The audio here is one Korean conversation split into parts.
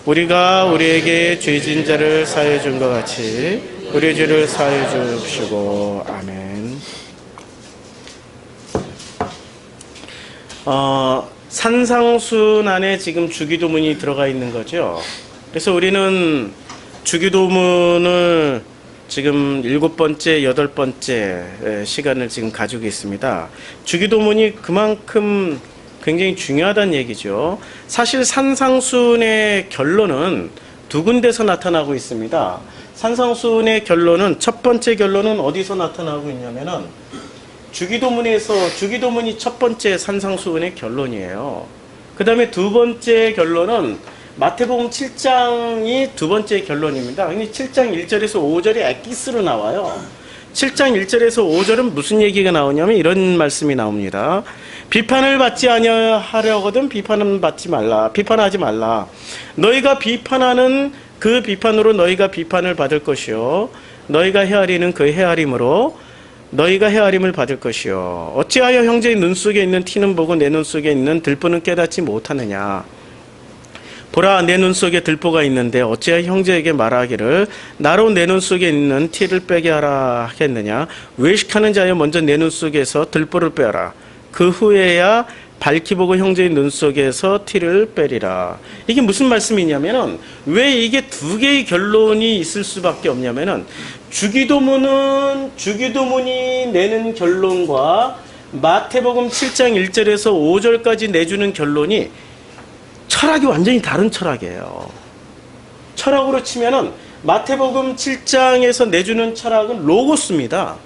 우리가 우리에게 죄진 자를 사하여 준 것 같이 우리의 죄를 사하여 주시고. 아멘. 산상순 안에 지금 주기도문이 들어가 있는 거죠. 그래서 우리는 주기도문을 지금 7번째, 8번째 시간을 지금 가지고 있습니다. 주기도문이 그만큼 굉장히 중요하다는 얘기죠. 사실 산상순의 결론은 두 군데서 나타나고 있습니다. 산상순의 결론은, 첫 번째 결론은 어디서 나타나고 있냐면은 주기도문이 첫 번째 산상수훈의 결론이에요. 그 다음에 두 번째 결론은 마태복음 7장이 두 번째 결론입니다. 근데 7장 1절에서 5절이 엑기스로 나와요. 7장 1절에서 5절은 무슨 얘기가 나오냐면 이런 말씀이 나옵니다. 비판을 받지 아니하려거든 비판하지 말라. 너희가 비판하는 그 비판으로 너희가 비판을 받을 것이요, 너희가 헤아리는 그 헤아림으로 너희가 헤아림을 받을 것이요. 어찌하여 형제의 눈 속에 있는 티는 보고 내 눈 속에 있는 들보는 깨닫지 못하느냐. 보라, 내 눈 속에 들보가 있는데 어찌하여 형제에게 말하기를 나로 내 눈 속에 있는 티를 빼게 하라 하겠느냐. 외식하는 자여 먼저 내 눈 속에서 들보를 빼라. 그 후에야 밝히 보고 형제의 눈 속에서 티를 빼리라. 이게 무슨 말씀이냐면은, 왜 이게 두 개의 결론이 있을 수밖에 없냐면은, 주기도문이 내는 결론과 마태복음 7장 1절에서 5절까지 내주는 결론이 철학이 완전히 다른 철학이에요. 철학으로 치면은 마태복음 7장에서 내주는 철학은 로고스입니다.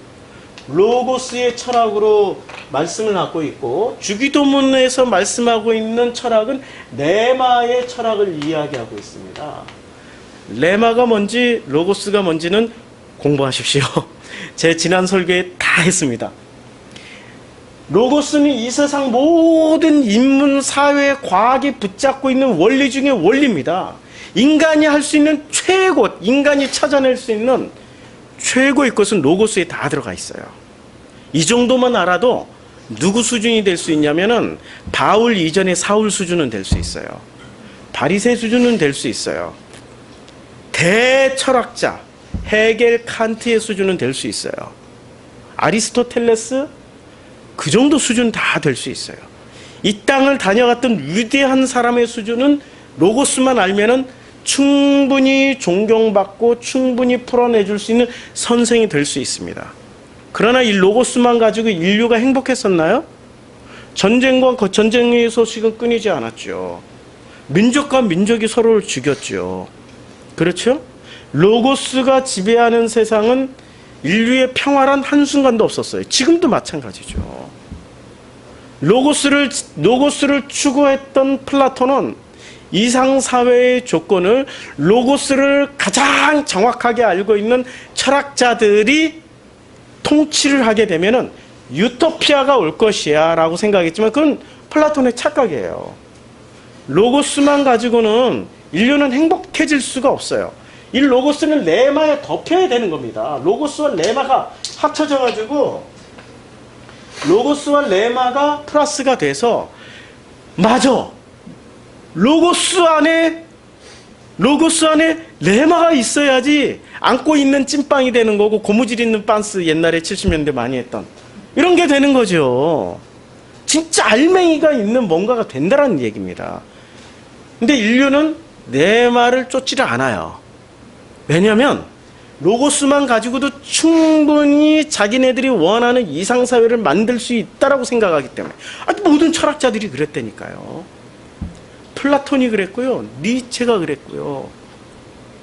로고스의 철학으로 말씀을 갖고 있고, 주기도문에서 말씀하고 있는 철학은 레마의 철학을 이야기하고 있습니다. 레마가 뭔지 로고스가 뭔지는 공부하십시오. 제 지난 설교에 다 했습니다. 로고스는 이 세상 모든 인문, 사회, 과학이 붙잡고 있는 원리 중에 원리입니다. 인간이 할 수 있는 최고, 인간이 찾아낼 수 있는 최고의 것은 로고스에 다 들어가 있어요. 이 정도만 알아도 누구 수준이 될 수 있냐면은 바울 이전의 사울 수준은 될 수 있어요. 바리새 수준은 될 수 있어요. 대철학자 헤겔, 칸트의 수준은 될 수 있어요. 아리스토텔레스, 그 정도 수준 다 될 수 있어요. 이 땅을 다녀갔던 위대한 사람의 수준은 로고스만 알면은 충분히 존경받고 충분히 풀어내줄 수 있는 선생이 될 수 있습니다. 그러나 이 로고스만 가지고 인류가 행복했었나요? 전쟁의 소식은 끊이지 않았죠. 민족과 민족이 서로를 죽였죠. 그렇죠? 로고스가 지배하는 세상은 인류의 평화란 한순간도 없었어요. 지금도 마찬가지죠. 로고스를 추구했던 플라톤은 이상사회의 조건을, 로고스를 가장 정확하게 알고 있는 철학자들이 통치를 하게 되면은 유토피아가 올 것이야 라고 생각했지만 그건 플라톤의 착각이에요. 로고스만 가지고는 인류는 행복해질 수가 없어요. 이 로고스는 레마에 덮여야 되는 겁니다. 로고스와 레마가 합쳐져 가지고 로고스와 레마가 플러스가 돼서, 맞아, 로고스 안에 레마가 있어야지 안고 있는 찐빵이 되는 거고, 고무줄 있는 빤스 옛날에 70년대 많이 했던 이런 게 되는 거죠. 진짜 알맹이가 있는 뭔가가 된다는 얘기입니다. 근데 인류는 레마를 쫓지를 않아요. 왜냐하면 로고스만 가지고도 충분히 자기네들이 원하는 이상사회를 만들 수 있다라고 생각하기 때문에. 모든 철학자들이 그랬다니까요. 플라톤이 그랬고요, 니체가 그랬고요.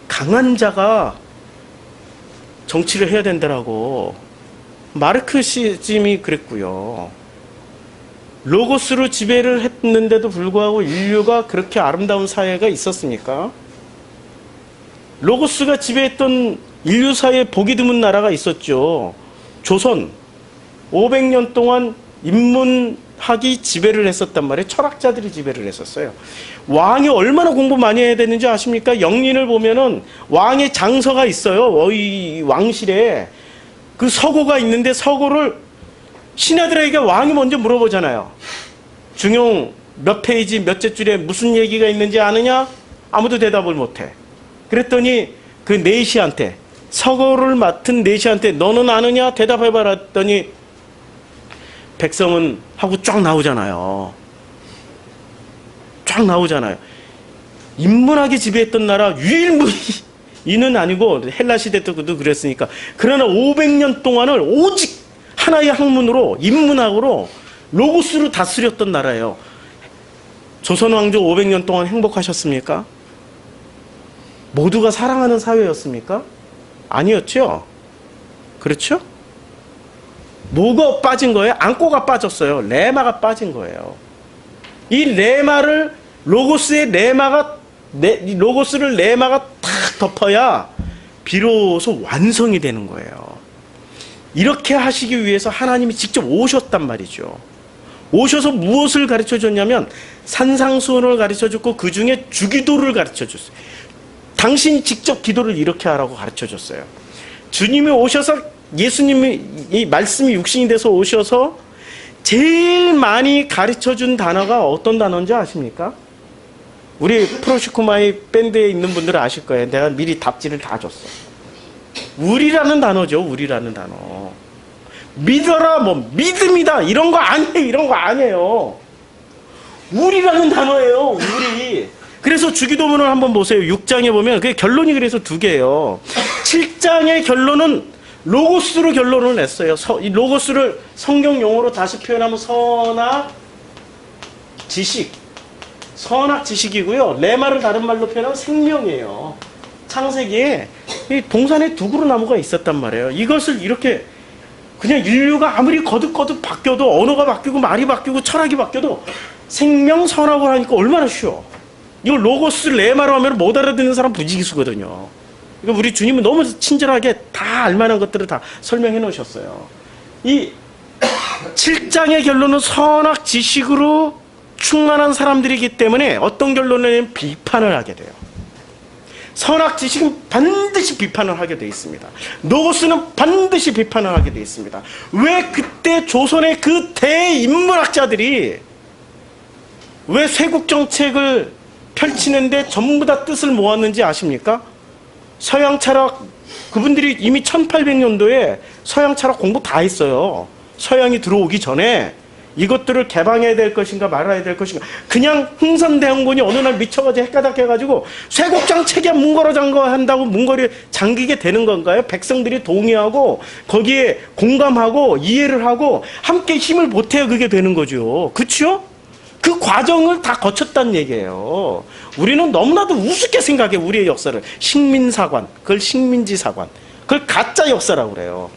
강한 자가 정치를 해야 된다라고 마르크시즘이 그랬고요. 로고스로 지배를 했는데도 불구하고 인류가 그렇게 아름다운 사회가 있었습니까? 로고스가 지배했던 인류 사회에 보기 드문 나라가 있었죠. 조선. 500년 동안 인문학이 지배를 했었단 말이에요. 철학자들이 지배를 했었어요. 왕이 얼마나 공부 많이 해야 되는지 아십니까? 영린을 보면은 왕의 장서가 있어요. 이 왕실에 그 서고가 있는데, 서고를 신하들에게 왕이 먼저 물어보잖아요. 중용 몇 페이지 몇째 줄에 무슨 얘기가 있는지 아느냐? 아무도 대답을 못해. 그랬더니 그 내시한테, 서거를 맡은 내시한테 너는 아느냐? 대답해봐라 했더니 백성은 하고 쫙 나오잖아요. 쫙 나오잖아요. 인문학이 지배했던 나라 유일무이는 아니고 헬라 시대 때도 그랬으니까. 그러나 500년 동안을 오직 하나의 학문으로, 인문학으로, 로고스로 다스렸던 나라예요. 조선 왕조 500년 동안 행복하셨습니까? 모두가 사랑하는 사회였습니까? 아니었죠? 그렇죠? 뭐가 빠진 거예요? 안고가 빠졌어요. 레마가 빠진 거예요. 이 레마를, 로고스의 레마가, 로고스를 레마가 탁 덮어야 비로소 완성이 되는 거예요. 이렇게 하시기 위해서 하나님이 직접 오셨단 말이죠. 오셔서 무엇을 가르쳐 줬냐면 산상수훈을 가르쳐 줬고 그 중에 주기도를 가르쳐 줬어요. 당신이 직접 기도를 이렇게 하라고 가르쳐 줬어요. 주님이 오셔서, 예수님이, 이 말씀이 육신이 돼서 오셔서 제일 많이 가르쳐 준 단어가 어떤 단어인지 아십니까? 우리 프로시코마이 밴드에 있는 분들은 아실 거예요. 내가 미리 답지를 다 줬어. 우리라는 단어죠. 우리라는 단어. 믿어라, 뭐 믿음이다 이런 거 아니에요. 이런 거 아니에요. 우리라는 단어예요. 우리. 그래서 주기도문을 한번 보세요. 6장에 보면 그 결론이 그래서 두 개예요. 7장의 결론은 로고스로 결론을 냈어요. 이 로고스를 성경 용어로 다시 표현하면 선악 지식. 선악 지식이고요. 레마를 다른 말로 표현하면 생명이에요. 창세기에 이 동산에 두 그루 나무가 있었단 말이에요. 이것을 이렇게 그냥 인류가 아무리 거듭거듭 바뀌어도, 언어가 바뀌고 말이 바뀌고 철학이 바뀌어도 생명 선악을 하니까 얼마나 쉬워. 이걸 로고스 레마로 하면 못 알아듣는 사람 부지기수거든요. 그러니까 우리 주님은 너무 친절하게 다 알만한 것들을 다 설명해 놓으셨어요. 이 7장의 결론은 선악 지식으로 충만한 사람들이기 때문에 어떤 결론을 내면 비판을 하게 돼요. 선악 지식은 반드시 비판을 하게 되어 있습니다. 로고스는 반드시 비판을 하게 되어 있습니다. 왜 그때 조선의 그 대인문학자들이 왜 쇄국 정책을 펼치는데 전부 다 뜻을 모았는지 아십니까? 서양 철학, 그분들이 이미 1800년도에 서양 철학 공부 다 했어요. 서양이 들어오기 전에 이것들을 개방해야 될 것인가 말아야 될 것인가. 그냥 흥선대원군이 어느 날 미쳐가지고 헷가닥해가지고 쇄국정책에 문거리 장거한다고 문거리 잠기게 되는 건가요? 백성들이 동의하고 거기에 공감하고 이해를 하고 함께 힘을 보태야 그게 되는 거죠. 그렇죠? 그 과정을 다 거쳤다는 얘기예요. 우리는 너무나도 우습게 생각해. 우리의 역사를. 식민사관, 그걸 식민지사관, 그걸 가짜 역사라고 그래요.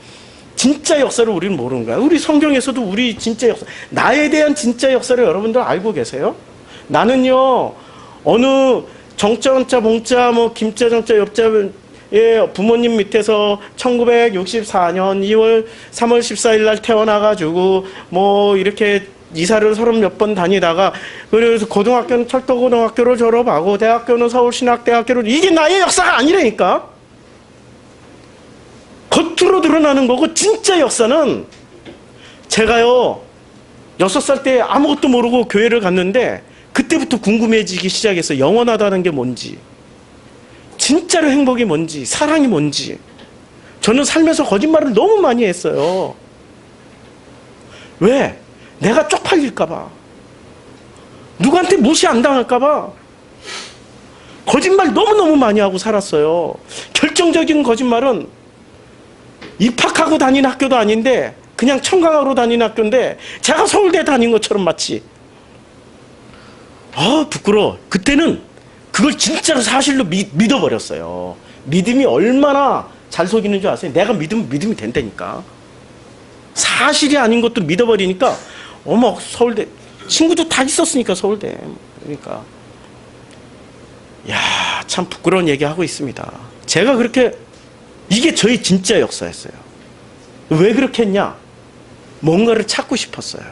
진짜 역사를 우리는 모르는 거야. 우리 성경에서도 우리 진짜 역사, 나에 대한 진짜 역사를 여러분들 알고 계세요? 나는요, 어느 정자, 원자, 봉자, 뭐 김자, 정자, 옆자의 부모님 밑에서 1964년 3월 14일 날 태어나가지고 뭐 이렇게 이사를 30몇 번 다니다가, 그래서 고등학교는 철도고등학교를 졸업하고 대학교는 서울신학대학교를, 이게 나의 역사가 아니라니까. 겉으로 드러나는 거고, 진짜 역사는 제가요 6살 때 아무것도 모르고 교회를 갔는데 그때부터 궁금해지기 시작했어요. 영원하다는 게 뭔지, 진짜로 행복이 뭔지, 사랑이 뭔지. 저는 살면서 거짓말을 너무 많이 했어요. 왜? 내가 쪽팔릴까봐, 누구한테 무시 안 당할까봐 거짓말 너무너무 많이 하고 살았어요. 결정적인 거짓말은 입학하고 다닌 학교도 아닌데 그냥 청강하러 다닌 학교인데 제가 서울대 다닌 것처럼 마치. 부끄러워. 그때는 그걸 진짜로 사실로 믿어버렸어요. 믿음이 얼마나 잘 속이는 줄 아세요? 내가 믿으면 믿음이 된다니까. 사실이 아닌 것도 믿어버리니까, 어머, 서울대 친구도 다 있었으니까 서울대. 그러니까 야, 참 부끄러운 얘기하고 있습니다. 제가 그렇게, 이게 저희 진짜 역사였어요. 왜 그렇게 했냐? 뭔가를 찾고 싶었어요.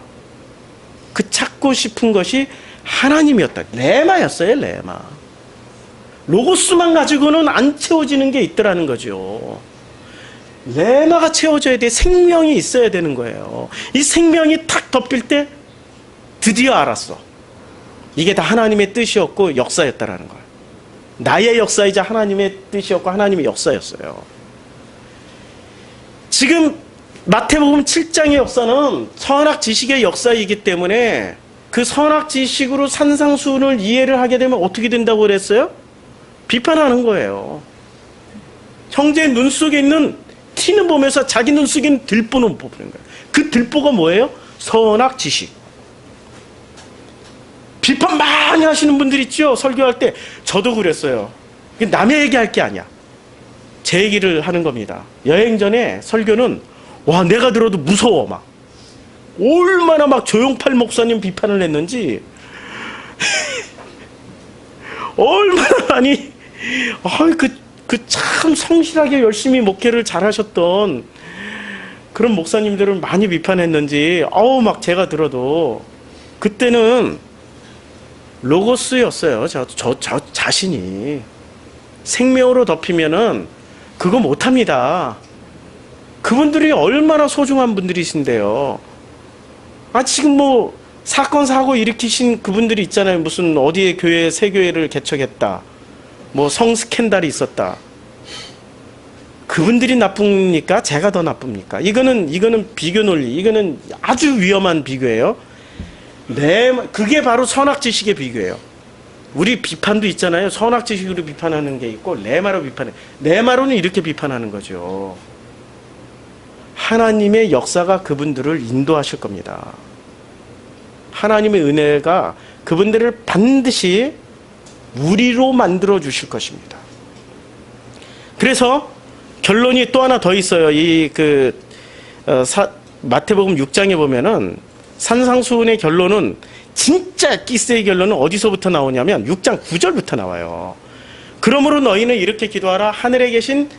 그 찾고 싶은 것이 하나님이었다. 레마였어요. 레마. 로고스만 가지고는 안 채워지는 게 있더라는 거죠. 레마가 채워져야 돼. 생명이 있어야 되는 거예요. 이 생명이 탁 덮일 때 드디어 알았어. 이게 다 하나님의 뜻이었고 역사였다라는 거예요. 나의 역사이자 하나님의 뜻이었고 하나님의 역사였어요. 지금 마태복음 7장의 역사는 선악 지식의 역사이기 때문에 그 선악 지식으로 산상수훈을 이해를 하게 되면 어떻게 된다고 그랬어요? 비판하는 거예요. 형제의 눈 속에 있는 티는 보면서 자기 눈 속에 있는 들보는 못 보는 거예요. 그 들보가 뭐예요? 선악 지식. 비판 많이 하시는 분들 있죠? 설교할 때. 저도 그랬어요. 남의 얘기할 게 아니야. 제 얘기를 하는 겁니다. 여행 전에 설교는 와, 내가 들어도 무서워. 막 얼마나 막 조용팔 목사님 비판을 했는지 얼마나 많이 그 참 성실하게 열심히 목회를 잘하셨던 그런 목사님들을 많이 비판했는지 막 제가 들어도 그때는 로고스였어요. 저 자신이 생명으로 덮이면은 그거 못합니다. 그분들이 얼마나 소중한 분들이신데요. 지금 뭐 사건 사고 일으키신 그분들이 있잖아요. 무슨 어디에 교회 새 교회를 개척했다. 뭐 성 스캔들이 있었다. 그분들이 나쁩니까? 제가 더 나쁩니까? 이거는 비교 논리. 이거는 아주 위험한 비교예요. 그게 바로 선악 지식의 비교예요. 우리 비판도 있잖아요. 선악 지식으로 비판하는 게 있고 레마로 비판해. 레마로는 이렇게 비판하는 거죠. 하나님의 역사가 그분들을 인도하실 겁니다. 하나님의 은혜가 그분들을 반드시 우리로 만들어 주실 것입니다. 그래서 결론이 또 하나 더 있어요. 마태복음 6장에 보면은 산상수훈의 결론은 진짜 기스의 결론은 어디서부터 나오냐면 6장 9절부터 나와요. 그러므로 너희는 이렇게 기도하라. 하늘에 계신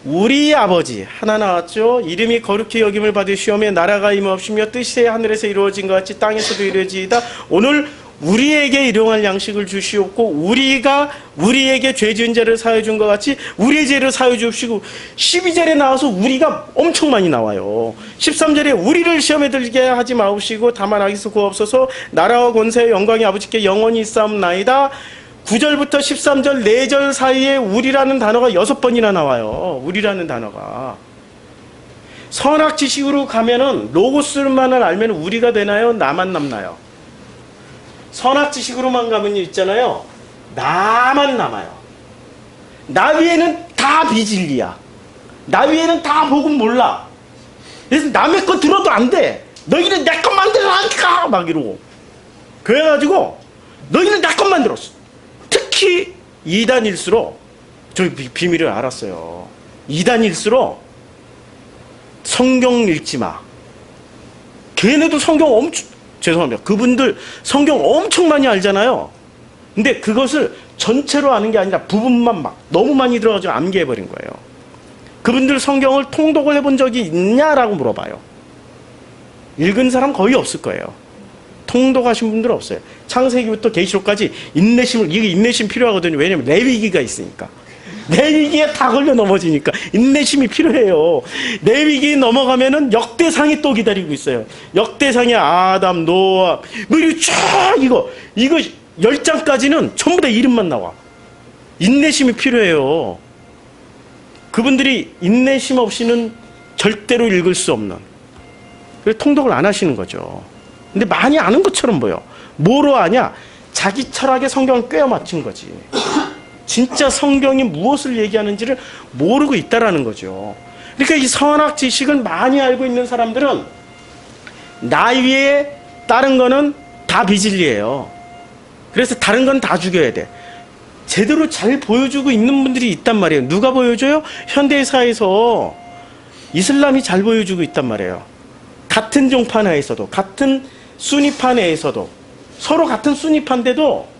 우리 아버지, 하나 나왔죠. 이름이 거룩히 여김을 받으시오며 나라가 임하옵시며 뜻이 하늘에서 이루어진 것 같이 땅에서도 이루어지이다. 오늘 우리에게 일용할 양식을 주시옵고 우리가 우리에게 죄 지은 자를 사하여 준 것 같이 우리의 죄를 사하여 주시고 12절에 나와서 우리가 엄청 많이 나와요. 13절에 우리를 시험에 들게 하지 마옵시고 다만 악에서 구하옵소서. 나라와 권세와 영광이 아버지께 영원히 있사옵나이다. 9절부터 13절 4절 사이에 우리라는 단어가 6번이나 나와요. 우리라는 단어가. 선악 지식으로 가면은 로고스만을 알면 우리가 되나요? 나만 남나요? 선악 지식으로만 가면 있잖아요. 나만 남아요. 나 위에는 다 비진리야. 나 위에는 다 복음 몰라. 그래서 남의 거 들어도 안 돼. 너희는 내 것 만들라니까 막 이러고. 그래가지고 너희는 내 것 만들었어. 특히 2단일수록 저 비밀을 알았어요. 2단일수록 성경 읽지 마. 걔네도 성경 엄청 죄송합니다. 그분들 성경 엄청 많이 알잖아요. 근데 그것을 전체로 아는 게 아니라 부분만 막 너무 많이 들어가지고 암기해버린 거예요. 그분들 성경을 통독을 해본 적이 있냐라고 물어봐요. 읽은 사람 거의 없을 거예요. 통독하신 분들 없어요. 창세기부터 계시록까지 이게 인내심 필요하거든요. 왜냐면 레위기가 있으니까. 레위기에 다 걸려 넘어지니까 인내심이 필요해요. 레위기 넘어가면은 역대상이 또 기다리고 있어요. 역대상이 아담, 노아, 뭐 이거 쫙 이거 10장까지는 전부 다 이름만 나와. 인내심이 필요해요. 그분들이 인내심 없이는 절대로 읽을 수 없는. 그래서 통독을 안 하시는 거죠. 근데 많이 아는 것처럼 보여. 뭐로 아냐? 자기 철학에 성경을 꿰어 맞춘 거지. 진짜 성경이 무엇을 얘기하는지를 모르고 있다라는 거죠. 그러니까 이 선악 지식을 많이 알고 있는 사람들은 나 위에 다른 거는 다 비진리예요. 그래서 다른 건 다 죽여야 돼. 제대로 잘 보여주고 있는 분들이 있단 말이에요. 누가 보여줘요? 현대사에서 이슬람이 잘 보여주고 있단 말이에요. 같은 종파 내에서도, 같은 수니파 내에서도, 서로 같은 수니파인데도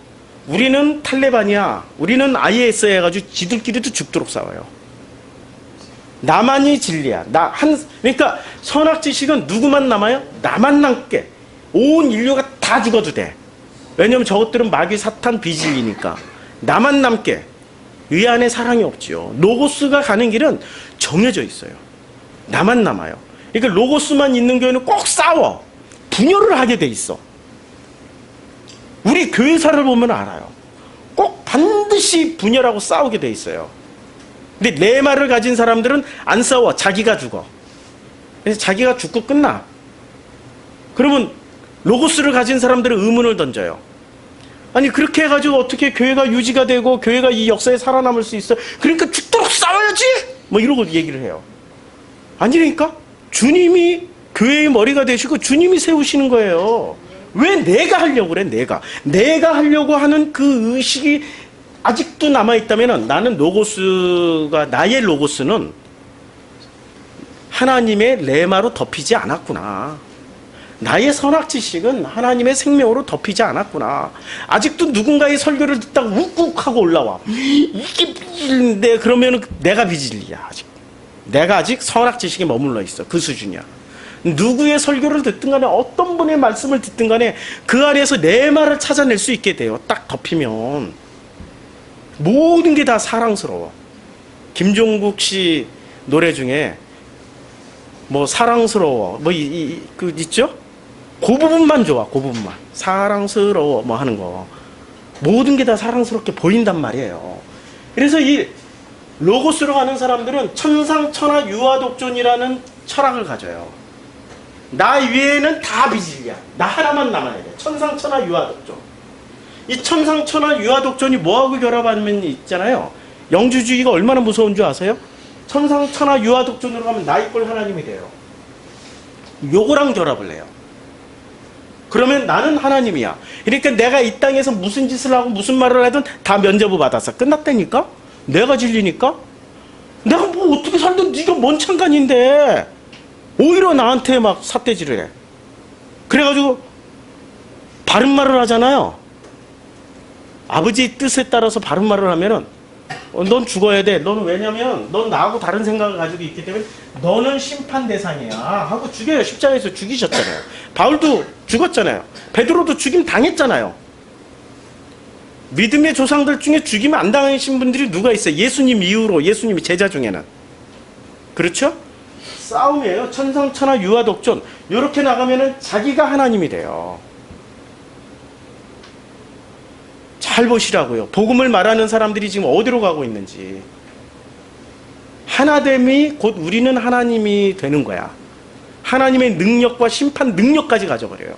우리는 탈레반이야, 우리는 IS 해가지고 지들끼리도 죽도록 싸워요. 나만이 진리야. 그러니까 선악 지식은 누구만 남아요? 나만 남게. 온 인류가 다 죽어도 돼. 왜냐면 저것들은 마귀 사탄 비진리니까. 나만 남게. 의 안에 사랑이 없지요. 로고스가 가는 길은 정해져 있어요. 나만 남아요. 그러니까 로고스만 있는 교회는 꼭 싸워. 분열을 하게 돼 있어. 우리 교회사를 보면 알아요. 꼭 반드시 분열하고 싸우게 돼 있어요. 근데 레마를 가진 사람들은 안 싸워. 자기가 죽어. 그래서 자기가 죽고 끝나. 그러면 로고스를 가진 사람들은 의문을 던져요. 아니 그렇게 해가지고 어떻게 교회가 유지가 되고 교회가 이 역사에 살아남을 수 있어? 그러니까 죽도록 싸워야지! 뭐 이러고 얘기를 해요. 아니라니까? 주님이 교회의 머리가 되시고 주님이 세우시는 거예요. 왜 내가 하려고 그래? 내가 하려고 하는 그 의식이 아직도 남아있다면 나는 나의 로고스는 하나님의 레마로 덮이지 않았구나. 나의 선악지식은 하나님의 생명으로 덮이지 않았구나. 아직도 누군가의 설교를 듣다가 욱욱하고 올라와. 이게 삐질인데 그러면 내가 비질리야. 내가 아직 선악지식에 머물러 있어. 그 수준이야. 누구의 설교를 듣든 간에 어떤 분의 말씀을 듣든 간에 그 안에서 내 말을 찾아낼 수 있게 돼요. 딱 덮이면 모든 게 다 사랑스러워. 김종국 씨 노래 중에 뭐 사랑스러워 그 있죠? 그 부분만 좋아. 그 부분만 사랑스러워 뭐 하는 거 모든 게 다 사랑스럽게 보인단 말이에요. 그래서 이 로고스로 가는 사람들은 천상천하 유아독존이라는 철학을 가져요. 나 위에는 다 비질이야. 나 하나만 남아야 돼. 천상천하 유아독존. 이 천상천하 유아독존이 뭐하고 결합하면 있잖아요. 영주주의가 얼마나 무서운 줄 아세요? 천상천하 유아독존으로 가면 나의 꼴 하나님이 돼요. 요거랑 결합을 해요. 그러면 나는 하나님이야. 그러니까 내가 이 땅에서 무슨 짓을 하고 무슨 말을 하든 다 면죄부 받았어. 끝났다니까? 내가 진리니까? 내가 뭐 어떻게 살든 네가 뭔 상관인데 오히려 나한테 막 삿대질을 해. 그래가지고 바른 말을 하잖아요. 아버지의 뜻에 따라서 바른 말을 하면은 넌 죽어야 돼. 너는 왜냐면 넌 나하고 다른 생각을 가지고 있기 때문에 너는 심판 대상이야 하고 죽여요. 십자가에서 죽이셨잖아요. 바울도 죽었잖아요. 베드로도 죽임 당했잖아요. 믿음의 조상들 중에 죽임 안 당하신 분들이 누가 있어요? 예수님 이후로 예수님이 제자 중에는. 그렇죠? 싸움이에요. 천상천하 유아독존. 이렇게 나가면은 자기가 하나님이 돼요. 잘 보시라고요. 복음을 말하는 사람들이 지금 어디로 가고 있는지. 하나됨이 곧 우리는 하나님이 되는 거야. 하나님의 능력과 심판 능력까지 가져버려요.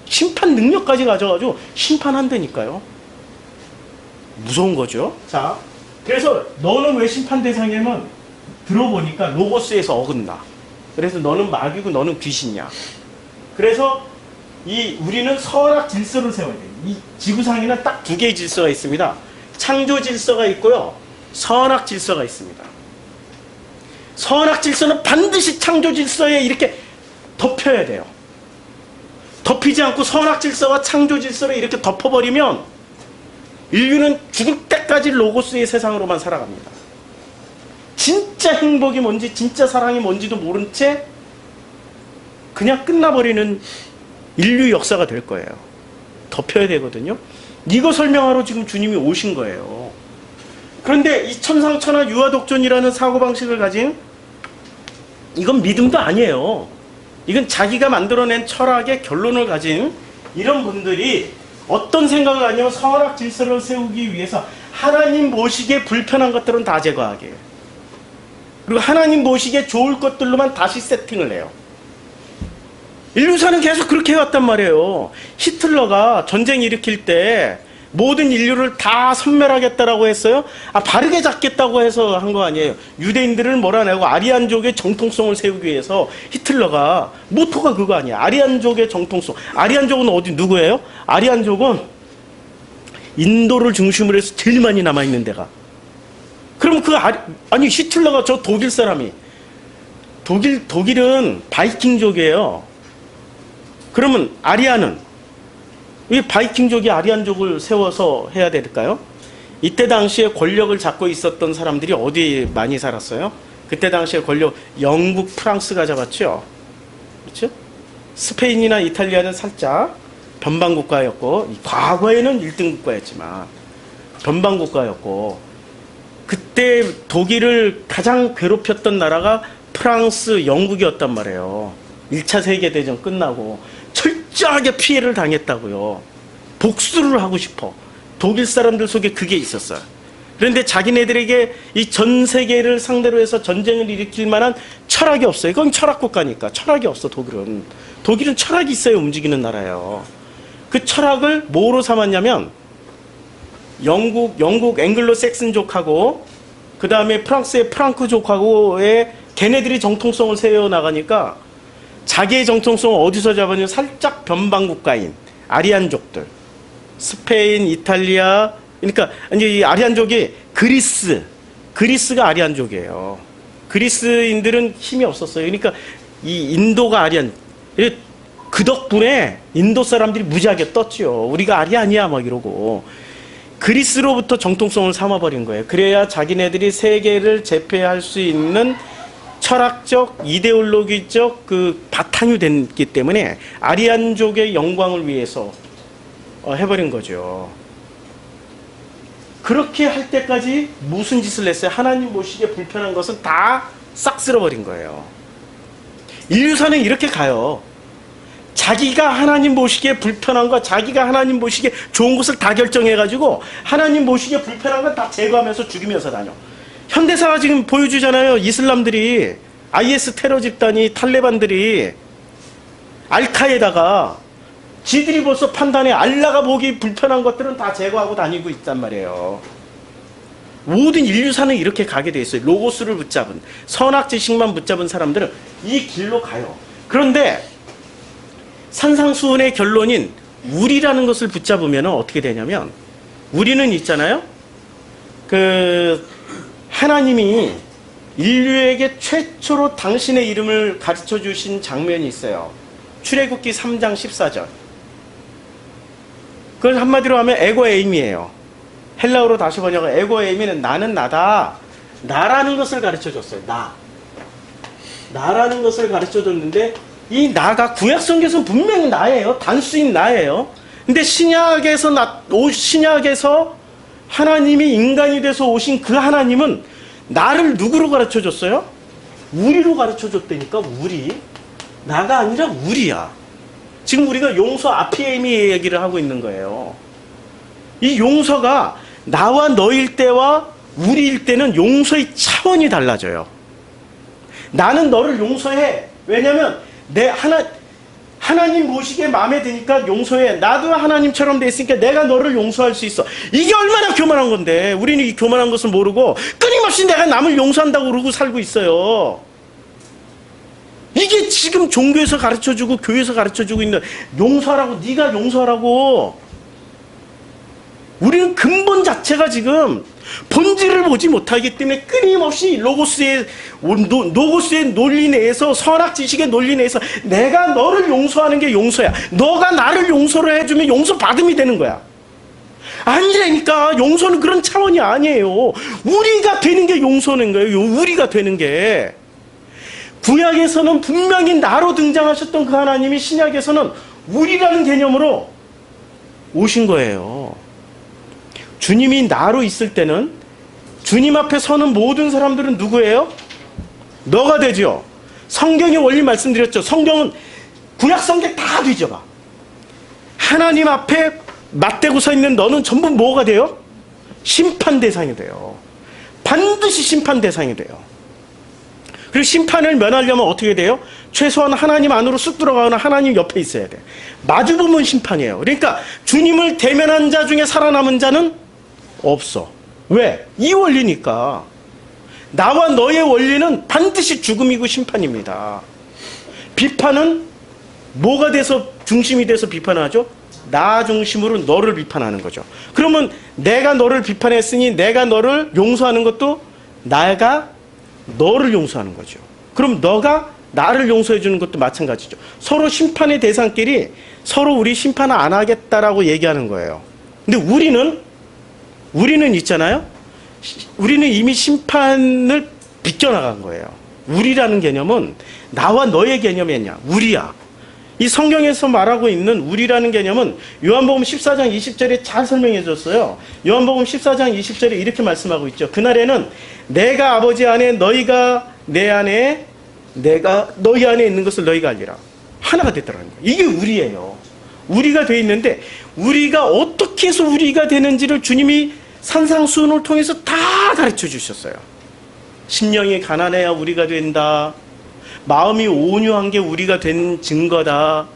심판 능력까지 가져가지고 심판한다니까요. 무서운 거죠. 자, 그래서 너는 왜 심판 대상이냐면 들어보니까 로고스에서 어긋나. 그래서 너는 마귀고 너는 귀신이야. 그래서 우리는 선악 질서를 세워야 돼요. 이 지구상에는 딱 두 개의 질서가 있습니다. 창조 질서가 있고요. 선악 질서가 있습니다. 선악 질서는 반드시 창조 질서에 이렇게 덮여야 돼요. 덮이지 않고 선악 질서와 창조 질서를 이렇게 덮어버리면 인류는 죽을 때까지 로고스의 세상으로만 살아갑니다. 진짜 행복이 뭔지 진짜 사랑이 뭔지도 모른 채 그냥 끝나버리는 인류 역사가 될 거예요. 덮여야 되거든요. 이거 설명하러 지금 주님이 오신 거예요. 그런데 이 천상천하 유아독존이라는 사고방식을 가진 이건 믿음도 아니에요. 이건 자기가 만들어낸 철학의 결론을 가진 이런 분들이 어떤 생각을 하냐면 선악 질서를 세우기 위해서 하나님 모시기에 불편한 것들은 다 제거하게 해요. 그리고 하나님 모시기에 좋을 것들로만 다시 세팅을 해요. 인류사는 계속 그렇게 해왔단 말이에요. 히틀러가 전쟁 일으킬 때 모든 인류를 다 섬멸하겠다라고 했어요. 바르게 잡겠다고 해서 한 거 아니에요. 유대인들을 몰아내고 아리안족의 정통성을 세우기 위해서 히틀러가 모토가 그거 아니야. 아리안족의 정통성. 아리안족은 어디 누구예요? 아리안족은 인도를 중심으로 해서 제일 많이 남아있는 데가. 그럼 아니 히틀러가 저 독일 사람이 독일은 바이킹족이에요. 그러면 아리안은 왜 바이킹족이 아리안족을 세워서 해야 될까요? 이때 당시에 권력을 잡고 있었던 사람들이 어디 많이 살았어요? 그때 당시에 권력 영국, 프랑스가 잡았죠. 그렇죠? 스페인이나 이탈리아는 살짝 변방 국가였고 과거에는 1등 국가였지만 변방 국가였고 그때 독일을 가장 괴롭혔던 나라가 프랑스, 영국이었단 말이에요. 1차 세계대전 끝나고 철저하게 피해를 당했다고요. 복수를 하고 싶어. 독일 사람들 속에 그게 있었어요. 그런데 자기네들에게 이 전 세계를 상대로 해서 전쟁을 일으킬 만한 철학이 없어요. 그건 철학 국가니까. 철학이 없어, 독일은. 독일은 철학이 있어야 움직이는 나라예요. 그 철학을 뭐로 삼았냐면 영국 앵글로색슨족하고 그 다음에 프랑스의 프랑크족하고의 걔네들이 정통성을 세워나가니까 자기의 정통성을 어디서 잡았냐면 살짝 변방국가인 아리안족들, 스페인, 이탈리아, 그러니까 이제 이 아리안족이 그리스가 아리안족이에요. 그리스인들은 힘이 없었어요. 그러니까 이 인도가 아리안, 그 덕분에 인도 사람들이 무지하게 떴죠. 우리가 아리안이야 막 이러고. 그리스로부터 정통성을 삼아버린 거예요. 그래야 자기네들이 세계를 제패할 수 있는 철학적, 이데올로기적 그 바탕이 됐기 때문에 아리안족의 영광을 위해서 해버린 거죠. 그렇게 할 때까지 무슨 짓을 했어요? 하나님 모시기에 불편한 것은 다 싹 쓸어버린 거예요. 인류사는 이렇게 가요. 자기가 하나님 모시기에 불편한 거, 자기가 하나님 모시기에 좋은 것을 다 결정해가지고 하나님 모시기에 불편한 건 다 제거하면서 죽이면서 다녀. 현대사가 지금 보여주잖아요. 이슬람들이, IS 테러 집단이, 탈레반들이, 알카에다가 지들이 벌써 판단해 알라가 보기 불편한 것들은 다 제거하고 다니고 있단 말이에요. 모든 인류사는 이렇게 가게 돼 있어요. 로고스를 붙잡은, 선악지식만 붙잡은 사람들은 이 길로 가요. 그런데 산상수훈의 결론인 우리라는 것을 붙잡으면 어떻게 되냐면, 우리는 있잖아요. 그 하나님이 인류에게 최초로 당신의 이름을 가르쳐 주신 장면이 있어요. 출애굽기 3장 14절. 그걸 한마디로 하면 에고에임이에요. 헬라어로 다시 번역은 에고에임이는 나는 나다. 나라는 것을 가르쳐 줬어요. 나라는 것을 가르쳐 줬는데 이 나가 구약성경에서는 분명히 나예요. 단수인 나예요. 근데 신약에서 하나님이 인간이 돼서 오신 그 하나님은 나를 누구로 가르쳐 줬어요? 우리로 가르쳐 줬다니까. 우리. 나가 아니라 우리야. 지금 우리가 용서 아피에미 얘기를 하고 있는 거예요. 이 용서가 나와 너일 때와 우리일 때는 용서의 차원이 달라져요. 나는 너를 용서해. 왜냐면 하나님 모시기에 마음에 드니까 용서해. 나도 하나님처럼 돼 있으니까 내가 너를 용서할 수 있어. 이게 얼마나 교만한 건데. 우리는 이 교만한 것을 모르고 끊임없이 내가 남을 용서한다고 그러고 살고 있어요. 이게 지금 종교에서 가르쳐주고 교회에서 가르쳐주고 있는 용서하라고, 네가 용서하라고. 우리는 근본 자체가 지금 본질을 보지 못하기 때문에 끊임없이 로고스의 논리 내에서, 선악 지식의 논리 내에서 내가 너를 용서하는 게 용서야. 너가 나를 용서를 해주면 용서받음이 되는 거야. 아니라니까. 용서는 그런 차원이 아니에요. 우리가 되는 게 용서는 거예요. 우리가 되는 게. 구약에서는 분명히 나로 등장하셨던 그 하나님이 신약에서는 우리라는 개념으로 오신 거예요. 주님이 나로 있을 때는 주님 앞에 서는 모든 사람들은 누구예요? 너가 되죠. 성경의 원리 말씀드렸죠. 성경은 구약 성경 다 뒤져봐. 하나님 앞에 맞대고 서 있는 너는 전부 뭐가 돼요? 심판 대상이 돼요. 반드시 심판 대상이 돼요. 그리고 심판을 면하려면 어떻게 돼요? 최소한 하나님 안으로 쑥 들어가거나 하나님 옆에 있어야 돼. 마주보면 심판이에요. 그러니까 주님을 대면한 자 중에 살아남은 자는 없어. 왜? 이 원리니까. 나와 너의 원리는 반드시 죽음이고 심판입니다. 비판은 뭐가 돼서 중심이 돼서 비판을 하죠? 나 중심으로 너를 비판하는 거죠. 그러면 내가 너를 비판했으니 내가 너를 용서하는 것도 내가 너를 용서하는 거죠. 그럼 너가 나를 용서해 주는 것도 마찬가지죠. 서로 심판의 대상끼리 서로 우리 심판 안 하겠다라고 얘기하는 거예요. 근데 우리는 있잖아요. 우리는 이미 심판을 비껴나간 거예요. 우리라는 개념은 나와 너의 개념이 아니야. 우리야. 이 성경에서 말하고 있는 우리라는 개념은 요한복음 14장 20절에 잘 설명해 줬어요. 요한복음 14장 20절에 이렇게 말씀하고 있죠. 그날에는 내가 아버지 안에, 너희가 내 안에, 내가 너희 안에 있는 것을 너희가 알리라. 하나가 됐더라는 거예요. 이게 우리예요. 우리가 돼 있는데 우리가 어떻게 해서 우리가 되는지를 주님이 산상수훈을 통해서 다 가르쳐 주셨어요. 심령이 가난해야 우리가 된다. 마음이 온유한 게 우리가 된 증거다.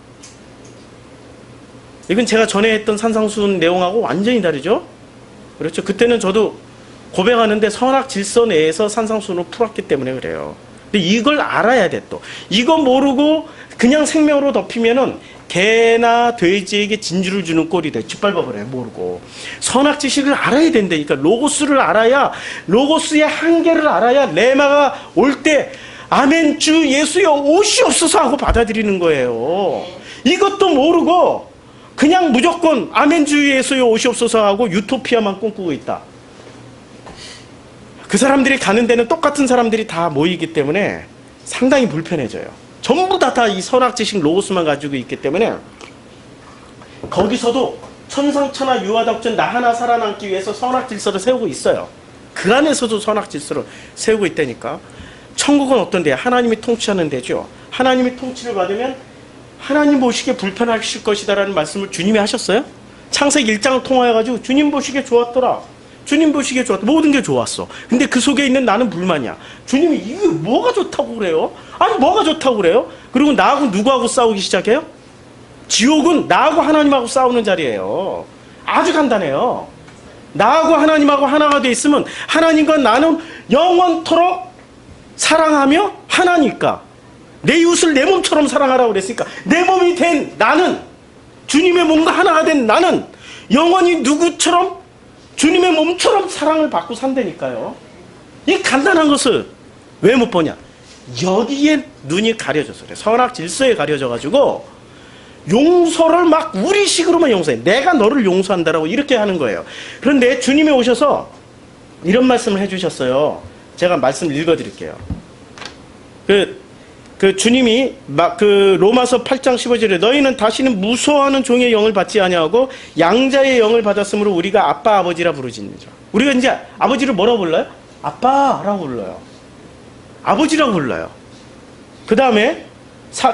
이건 제가 전에 했던 산상수훈 내용하고 완전히 다르죠? 그렇죠. 그때는 저도 고백하는데 선악 질서 내에서 산상수훈을 풀었기 때문에 그래요. 근데 이걸 알아야 돼 또. 이거 모르고 그냥 생명으로 덮이면은 개나 돼지에게 진주를 주는 꼴이 돼. 짓밟아버려요. 모르고. 선악 지식을 알아야 된다니까. 로고스를 알아야, 로고스의 한계를 알아야 레마가 올 때 아멘 주 예수여 오시옵소서 하고 받아들이는 거예요. 이것도 모르고 그냥 무조건 아멘 주 예수여 오시옵소서 하고 유토피아만 꿈꾸고 있다. 그 사람들이 가는 데는 똑같은 사람들이 다 모이기 때문에 상당히 불편해져요. 전부 다 이 선악지식 로고스만 가지고 있기 때문에 거기서도 천상천하 유아덕전 나 하나 살아남기 위해서 선악질서를 세우고 있어요. 그 안에서도 선악질서를 세우고 있다니까. 천국은 어떤 데야? 하나님이 통치하는 데죠. 하나님이 통치를 받으면 하나님 보시기에 불편하실 것이다라는 말씀을 주님이 하셨어요. 창세기 1장을 통하여가지고 주님 보시기에 좋았더라. 주님 보시기에 좋았다. 모든 게 좋았어. 근데 그 속에 있는 나는 불만이야. 주님이 이게 뭐가 좋다고 그래요? 아니 뭐가 좋다고 그래요? 그리고 나하고 누구하고 싸우기 시작해요? 지옥은 나하고 하나님하고 싸우는 자리예요. 아주 간단해요. 나하고 하나님하고 하나가 돼 있으면 하나님과 나는 영원토록 사랑하며 하나니까. 내 이웃을 내 몸처럼 사랑하라고 그랬으니까 내 몸이 된 나는, 주님의 몸과 하나가 된 나는 영원히 누구처럼 주님의 몸처럼 사랑을 받고 산다니까요. 이 간단한 것을 왜 못 보냐? 여기에 눈이 가려져서 그래. 선악 질서에 가려져가지고 용서를 막 우리식으로만 용서해. 내가 너를 용서한다라고 이렇게 하는 거예요. 그런데 주님이 오셔서 이런 말씀을 해주셨어요. 제가 말씀 읽어드릴게요. 그 주님이 막 그 로마서 8장 15절에 너희는 다시는 무서워하는 종의 영을 받지 아니하고 양자의 영을 받았으므로 우리가 아빠 아버지라 부르짖느니라. 우리가 이제 아버지를 뭐라고 불러요? 아빠라고 불러요. 아버지라고 불러요. 그 다음에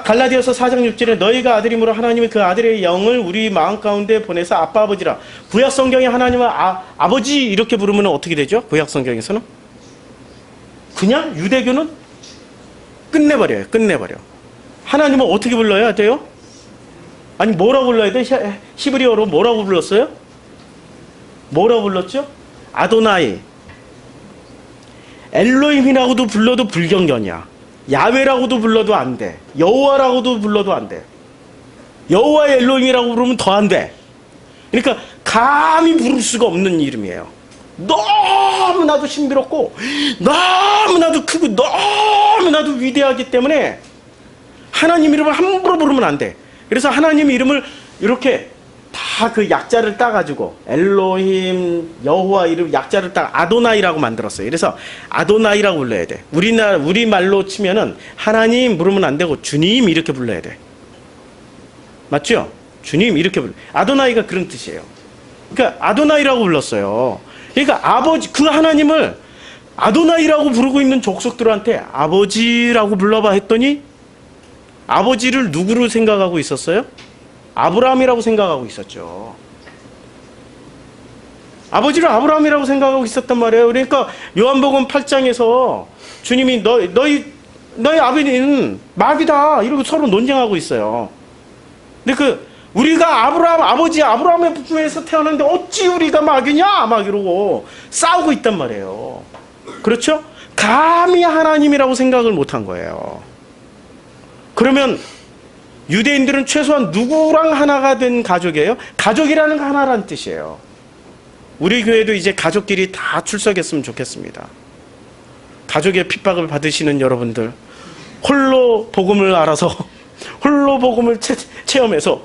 갈라디아서 4장 6절에 너희가 아들이므로 하나님이 그 아들의 영을 우리 마음 가운데 보내서 아빠 아버지라. 구약 성경에 하나님을 아버지 이렇게 부르면 어떻게 되죠? 구약 성경에서는 그냥 유대교는 끝내버려요. 끝내버려. 하나님은 어떻게 불러야 돼요? 아니 뭐라고 불러야 돼? 히브리어로 뭐라고 불렀어요? 뭐라고 불렀죠? 아도나이. 엘로힘이라고도 불러도 불경견이야. 야훼라고도 불러도 안 돼. 여호와라고도 불러도 안 돼. 여호와의 엘로힘이라고 부르면 더 안 돼. 그러니까 감히 부를 수가 없는 이름이에요. 너무나도 신비롭고 너무나도 크고 너무나도 위대하기 때문에 하나님 이름을 함부로 부르면 안 돼. 그래서 하나님 이름을 이렇게 다 그 약자를 따가지고 엘로힘, 여호와 이름 약자를 따 아도나이라고 만들었어요. 그래서 아도나이라고 불러야 돼. 우리 말로 치면은 하나님 부르면 안 되고 주님 이렇게 불러야 돼. 맞죠? 주님 이렇게 불러. 아도나이가 그런 뜻이에요. 그러니까 아도나이라고 불렀어요. 그러니까 아버지, 그 하나님을 아도나이라고 부르고 있는 족속들한테 아버지라고 불러봐 했더니 아버지를 누구로 생각하고 있었어요? 아브라함이라고 생각하고 있었죠. 아버지를 아브라함이라고 생각하고 있었단 말이에요. 그러니까 요한복음 8장에서 주님이 너희 아버지는 마귀다 이러고 서로 논쟁하고 있어요. 근데 우리가 아버지 아브라함의 부부에서 태어났는데 어찌 우리가 마귀냐 막 이러고 싸우고 있단 말이에요. 그렇죠? 감히 하나님이라고 생각을 못한 거예요. 그러면 유대인들은 최소한 누구랑 하나가 된 가족이에요? 가족이라는 거 하나라는 뜻이에요. 우리 교회도 이제 가족끼리 다 출석했으면 좋겠습니다. 가족의 핍박을 받으시는 여러분들, 홀로 복음을 알아서 홀로 복음을 체험해서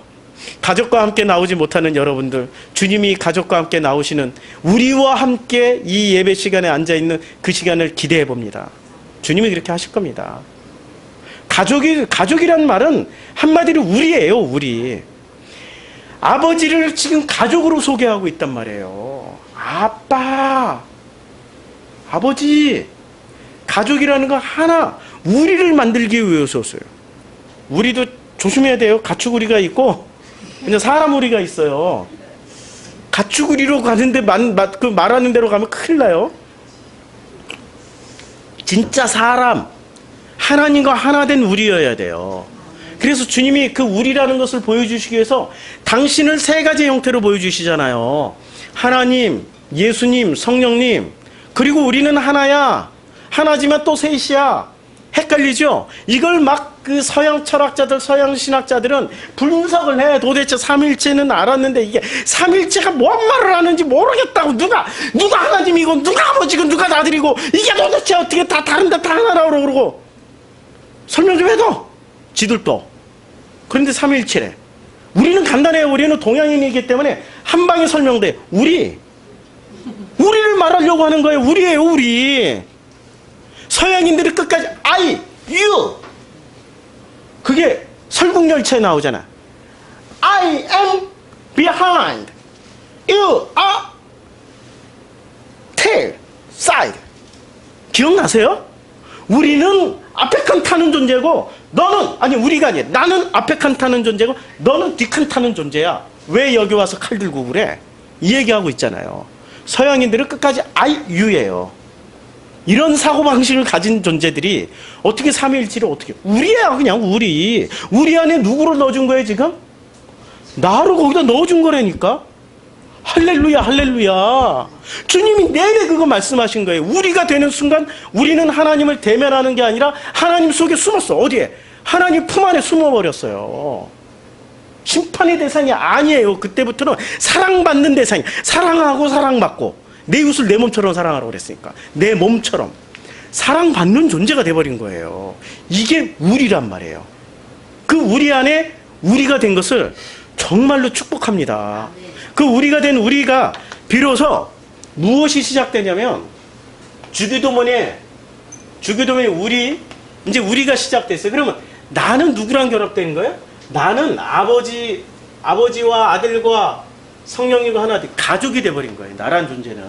가족과 함께 나오지 못하는 여러분들, 주님이 가족과 함께 나오시는 우리와 함께 이 예배 시간에 앉아있는 그 시간을 기대해 봅니다. 주님이 그렇게 하실 겁니다. 가족이란 말은 한마디로 우리예요, 우리. 아버지를 지금 가족으로 소개하고 있단 말이에요. 아빠, 아버지, 가족이라는 거 하나, 우리를 만들기 위해서였어요. 우리도 조심해야 돼요. 가축우리가 있고 근데 사람 우리가 있어요. 가축우리로 가는데 말하는 대로 가면 큰일 나요. 진짜 사람, 하나님과 하나 된 우리여야 돼요. 그래서 주님이 그 우리라는 것을 보여주시기 위해서 당신을 세 가지 형태로 보여주시잖아요. 하나님, 예수님, 성령님. 그리고 우리는 하나야. 하나지만 또 셋이야. 헷갈리죠? 이걸 막 그 서양 철학자들, 서양 신학자들은 분석을 해. 도대체 삼일체는 알았는데 이게 삼일체가 뭔 말을 하는지 모르겠다고. 누가 하나님이고 누가 아버지고 누가 아들이고 이게 도대체 어떻게 다 다른데 다 하나라고 그러고 설명 좀 해도 지들도. 그런데 삼일체래. 우리는 간단해요. 우리는 동양인이기 때문에 한 방에 설명돼. 우리를 말하려고 하는 거예요. 우리예요, 우리. 서양인들이 끝까지 I, you. 그게 설국열차에 나오잖아. I am behind. You are tail, side. 기억나세요? 우리는 앞에 칸 타는 존재고 우리가 아니야. 나는 앞에 칸 타는 존재고 너는 뒤 칸 타는 존재야. 왜 여기 와서 칼 들고 그래? 이 얘기하고 있잖아요. 서양인들은 끝까지 I, you예요. 이런 사고방식을 가진 존재들이 어떻게 삼위일체를 어떻게 우리야. 그냥 우리 안에 누구를 넣어준 거예요 지금? 나를 거기다 넣어준 거라니까. 할렐루야, 할렐루야. 주님이 내내 그거 말씀하신 거예요. 우리가 되는 순간 우리는 하나님을 대면하는 게 아니라 하나님 속에 숨었어. 어디에? 하나님 품 안에 숨어버렸어요. 심판의 대상이 아니에요. 그때부터는 사랑받는 대상이. 사랑하고 사랑받고. 내 이웃을 내 몸처럼 사랑하라고 그랬으니까. 내 몸처럼. 사랑받는 존재가 돼버린 거예요. 이게 우리란 말이에요. 그 우리 안에 우리가 된 것을 정말로 축복합니다. 그 우리가 된 우리가 비로소 무엇이 시작되냐면 주기도문에 이제 우리가 시작됐어요. 그러면 나는 누구랑 결합된 거예요? 나는 아버지와 아들과 성령님과 하나 가족이 돼버린 거예요. 나란 존재는.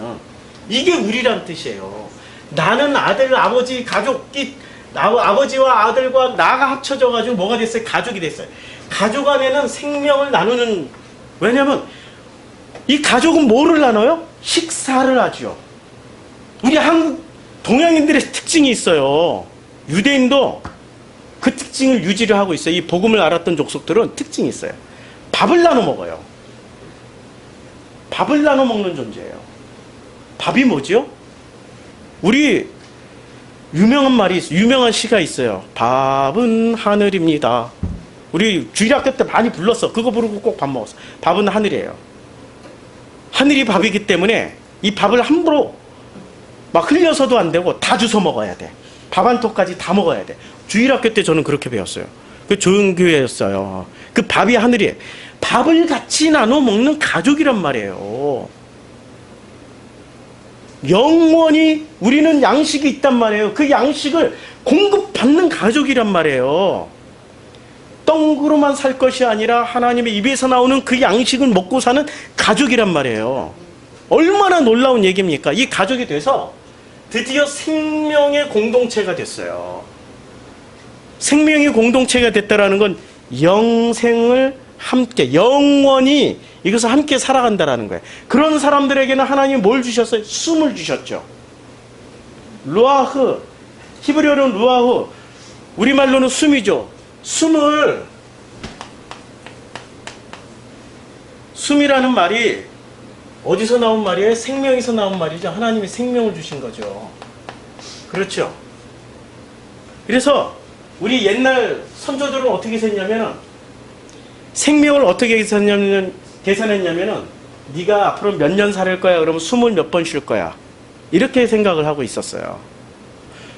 이게 우리란 뜻이에요. 나는 아들, 아버지, 가족이 아버지와 아들과 나가 합쳐져 가지고 뭐가 됐어요? 가족이 됐어요. 가족 안에는 생명을 나누는. 왜냐면 이 가족은 뭐를 나눠요? 식사를 하죠. 우리 한국 동양인들의 특징이 있어요. 유대인도 그 특징을 유지를 하고 있어요. 이 복음을 알았던 족속들은 특징이 있어요. 밥을 나눠 먹어요. 밥을 나눠 먹는 존재예요. 밥이 뭐죠? 우리 유명한 시가 있어요. 밥은 하늘입니다. 우리 주일학교 때 많이 불렀어. 그거 부르고 꼭 밥 먹었어. 밥은 하늘이에요. 하늘이 밥이기 때문에 이 밥을 함부로 막 흘려서도 안 되고 다 주워 먹어야 돼. 밥 한 톨까지 다 먹어야 돼. 주일학교 때 저는 그렇게 배웠어요. 그 조용교회였어요. 그 밥이 하늘이에요. 밥을 같이 나눠 먹는 가족이란 말이에요. 영원히 우리는 양식이 있단 말이에요. 그 양식을 공급받는 가족이란 말이에요. 떡으로만 살 것이 아니라 하나님의 입에서 나오는 그 양식을 먹고 사는 가족이란 말이에요. 얼마나 놀라운 얘기입니까? 이 가족이 돼서 드디어 생명의 공동체가 됐어요. 생명의 공동체가 됐다라는 건 영생을 함께 영원히 이것을 함께 살아간다라는 거예요. 그런 사람들에게는 하나님이 뭘 주셨어요? 숨을 주셨죠. 루아흐, 히브리어로는 루아흐, 우리말로는 숨이죠. 숨이라는 말이 어디서 나온 말이에요? 생명에서 나온 말이죠. 하나님이 생명을 주신 거죠. 그렇죠. 그래서 우리 옛날 선조들은 어떻게 했냐면 생명을 어떻게 계산했냐면은 네가 앞으로 몇 년 살 거야. 그러면 숨을 몇 번 쉴 거야. 이렇게 생각을 하고 있었어요.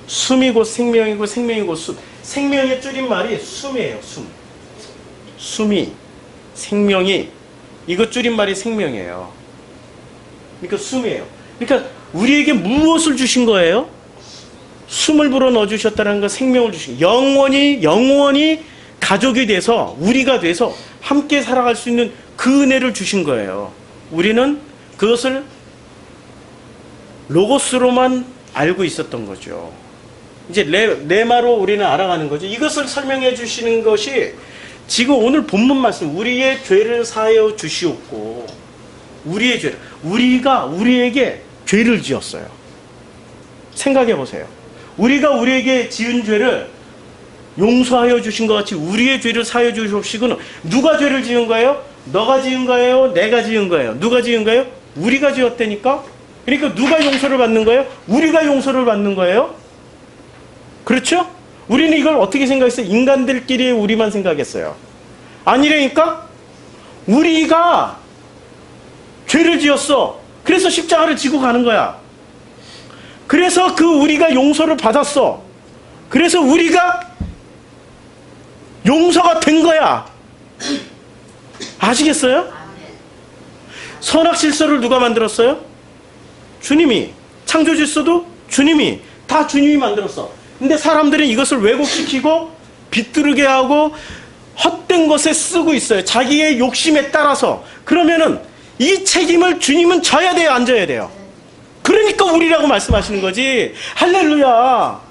숨이고 생명이고 생명이고 숨. 생명의 줄임말이 숨이에요. 숨이 생명이 이거 줄임말이 생명이에요. 그러니까 숨이에요. 그러니까 우리에게 무엇을 주신 거예요? 숨을 불어 넣어 주셨다는 거, 생명을 주신 영원히 가족이 돼서 우리가 돼서 함께 살아갈 수 있는 그 은혜를 주신 거예요. 우리는 그것을 로고스로만 알고 있었던 거죠. 이제 레마로 우리는 알아가는 거죠. 이것을 설명해 주시는 것이 지금 오늘 본문 말씀, 우리의 죄를 사하여 주시옵고, 우리의 죄, 우리가 우리에게 죄를 지었어요. 생각해 보세요. 우리가 우리에게 지은 죄를 용서하여 주신 것 같이 우리의 죄를 사하여 주시옵시고는, 누가 죄를 지은 거예요? 너가 지은 거예요? 내가 지은 거예요? 누가 지은 거예요? 우리가 지었다니까? 그러니까 누가 용서를 받는 거예요? 우리가 용서를 받는 거예요? 그렇죠? 우리는 이걸 어떻게 생각했어요? 인간들끼리 우리만 생각했어요. 아니라니까? 우리가 죄를 지었어. 그래서 십자가를 지고 가는 거야. 그래서 그 우리가 용서를 받았어. 그래서 우리가 용서가 된 거야. 아시겠어요? 선악 질서를 누가 만들었어요? 주님이. 창조 질서도 주님이. 다 주님이 만들었어. 근데 사람들은 이것을 왜곡시키고 비뚤게 하고 헛된 것에 쓰고 있어요. 자기의 욕심에 따라서. 그러면은 이 책임을 주님은 져야 돼요, 안 져야 돼요? 그러니까 우리라고 말씀하시는 거지. 할렐루야.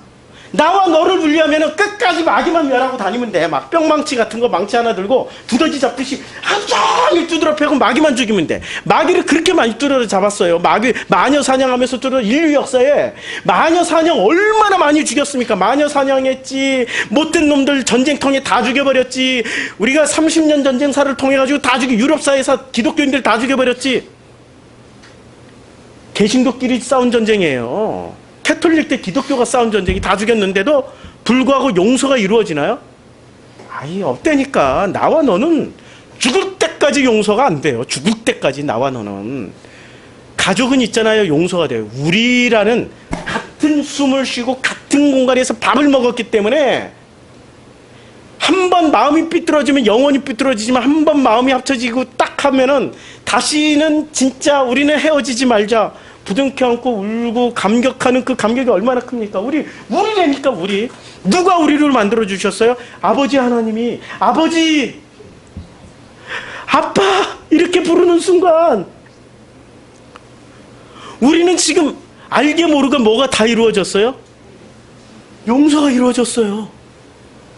나와 너를 분리하면 끝까지 마귀만 멸하고 다니면 돼. 막 뿅망치 같은 거 망치 하나 들고 두더지 잡듯이 하루 종일 두드러 패고 마귀만 죽이면 돼. 마귀를 그렇게 많이 두드러 잡았어요. 마녀 사냥하면서 두드러 인류 역사에 마녀 사냥 얼마나 많이 죽였습니까? 마녀 사냥했지. 못된 놈들 전쟁통에 다 죽여버렸지. 우리가 30년 전쟁사를 통해가지고 다 유럽사에서 기독교인들 다 죽여버렸지. 개신교끼리 싸운 전쟁이에요. 캐톨릭 때 기독교가 싸운 전쟁이 다 죽였는데도 불구하고 용서가 이루어지나요? 아예 없다니까. 나와 너는 죽을 때까지 용서가 안 돼요. 죽을 때까지 나와 너는. 가족은 있잖아요. 용서가 돼요. 우리라는 같은 숨을 쉬고 같은 공간에서 밥을 먹었기 때문에 한 번 마음이 삐뚤어지면 영원히 삐뚤어지지만 한 번 마음이 합쳐지고 딱 하면은 다시는 진짜 우리는 헤어지지 말자. 부둥켜 안고 울고 감격하는 그 감격이 얼마나 큽니까? 우리라니까, 우리. 누가 우리를 만들어 주셨어요? 아버지 하나님이. 아버지, 아빠 이렇게 부르는 순간 우리는 지금 알게 모르게 뭐가 다 이루어졌어요? 용서가 이루어졌어요.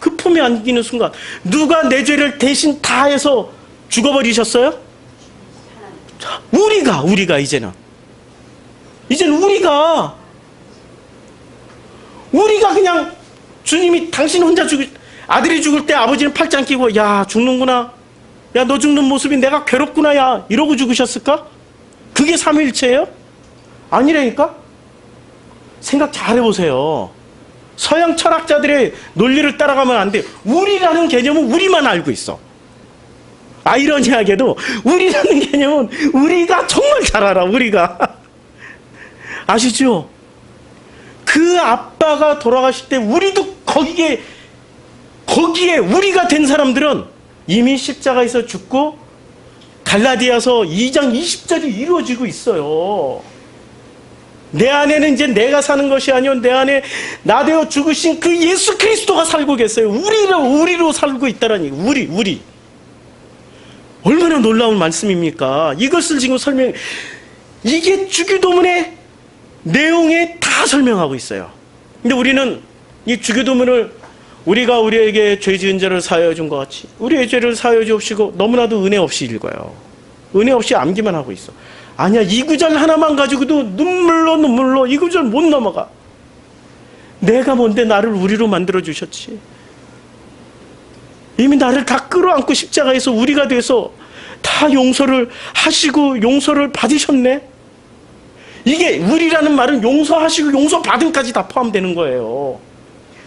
그 품에 안기는 순간. 누가 내 죄를 대신 다 해서 죽어버리셨어요? 우리가 이제는 우리가 그냥 주님이 당신 혼자 아들이 죽을 때 아버지는 팔짱 끼고 야 죽는구나, 야 너 죽는 모습이 내가 괴롭구나, 야 이러고 죽으셨을까? 그게 삼위일체예요? 아니라니까? 생각 잘 해보세요. 서양 철학자들의 논리를 따라가면 안 돼요. 우리라는 개념은 우리만 알고 있어. 아이러니하게도 우리라는 개념은 우리가 정말 잘 알아. 우리가 아시죠? 그 아빠가 돌아가실 때 우리도 거기에 우리가 된 사람들은 이미 십자가에서 죽고 갈라디아서 2장 20절이 이루어지고 있어요. 내 안에는 이제 내가 사는 것이 아니요 내 안에 나 되어 죽으신 그 예수 그리스도가 살고 계세요. 우리로 살고 있다라니. 우리 얼마나 놀라운 말씀입니까? 이것을 지금 이게 주기도문의 내용에 다 설명하고 있어요. 근데 우리는 이 주기도문을 우리가 우리에게 죄 지은 자를 사하여 준 것 같이 우리의 죄를 사하여 주옵시고 너무나도 은혜 없이 읽어요. 은혜 없이 암기만 하고 있어. 아니야, 이 구절 하나만 가지고도 눈물로 이 구절 못 넘어가. 내가 뭔데 나를 우리로 만들어 주셨지. 이미 나를 다 끌어안고 십자가에서 우리가 돼서 다 용서를 하시고 용서를 받으셨네. 이게 우리라는 말은 용서하시고 용서받음까지 다 포함되는 거예요.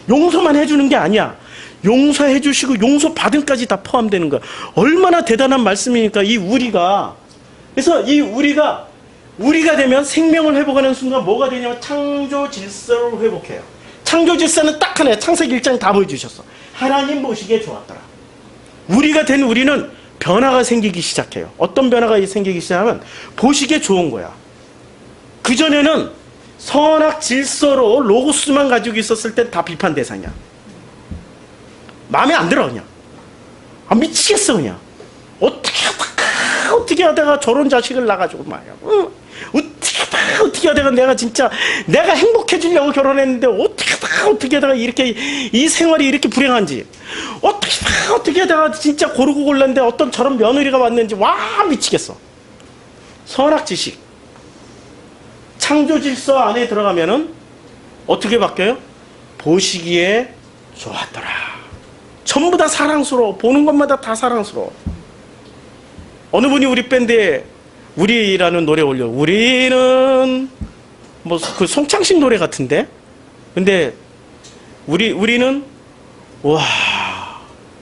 용서만 해주는 게 아니야. 용서해 주시고 용서받음까지 다 포함되는 거야. 얼마나 대단한 말씀이니까 이 우리가. 그래서 이 우리가 되면 생명을 회복하는 순간 뭐가 되냐면 창조 질서를 회복해요. 창조 질서는 딱 하나야. 창세기 1장 다 보여주셨어. 하나님 보시기에 좋았더라. 우리가 된 우리는 변화가 생기기 시작해요. 어떤 변화가 생기기 시작하면 보시기에 좋은 거야. 그전에는 선악 질서로 로고스만 가지고 있었을 때 다 비판 대상이야. 마음에 안 들어 그냥. 미치겠어 그냥. 어떻게 하다가 저런 자식을 낳아가지고 말이야. 어떻게 하다가 어떻게 하다가 내가 진짜 내가 행복해지려고 결혼했는데 어떻게 하다가 이렇게 이 생활이 이렇게 불행한지 어떻게 하다가 진짜 고르고 골랐는데 어떤 저런 며느리가 왔는지 와 미치겠어. 선악지식 창조질서 안에 들어가면은 어떻게 바뀌어요? 보시기에 좋았더라. 전부 다 사랑스러워. 보는 것마다 다 사랑스러워. 어느 분이 우리 밴드에 우리라는 노래 올려. 우리는 뭐 그 송창식 노래 같은데. 근데 우리는 와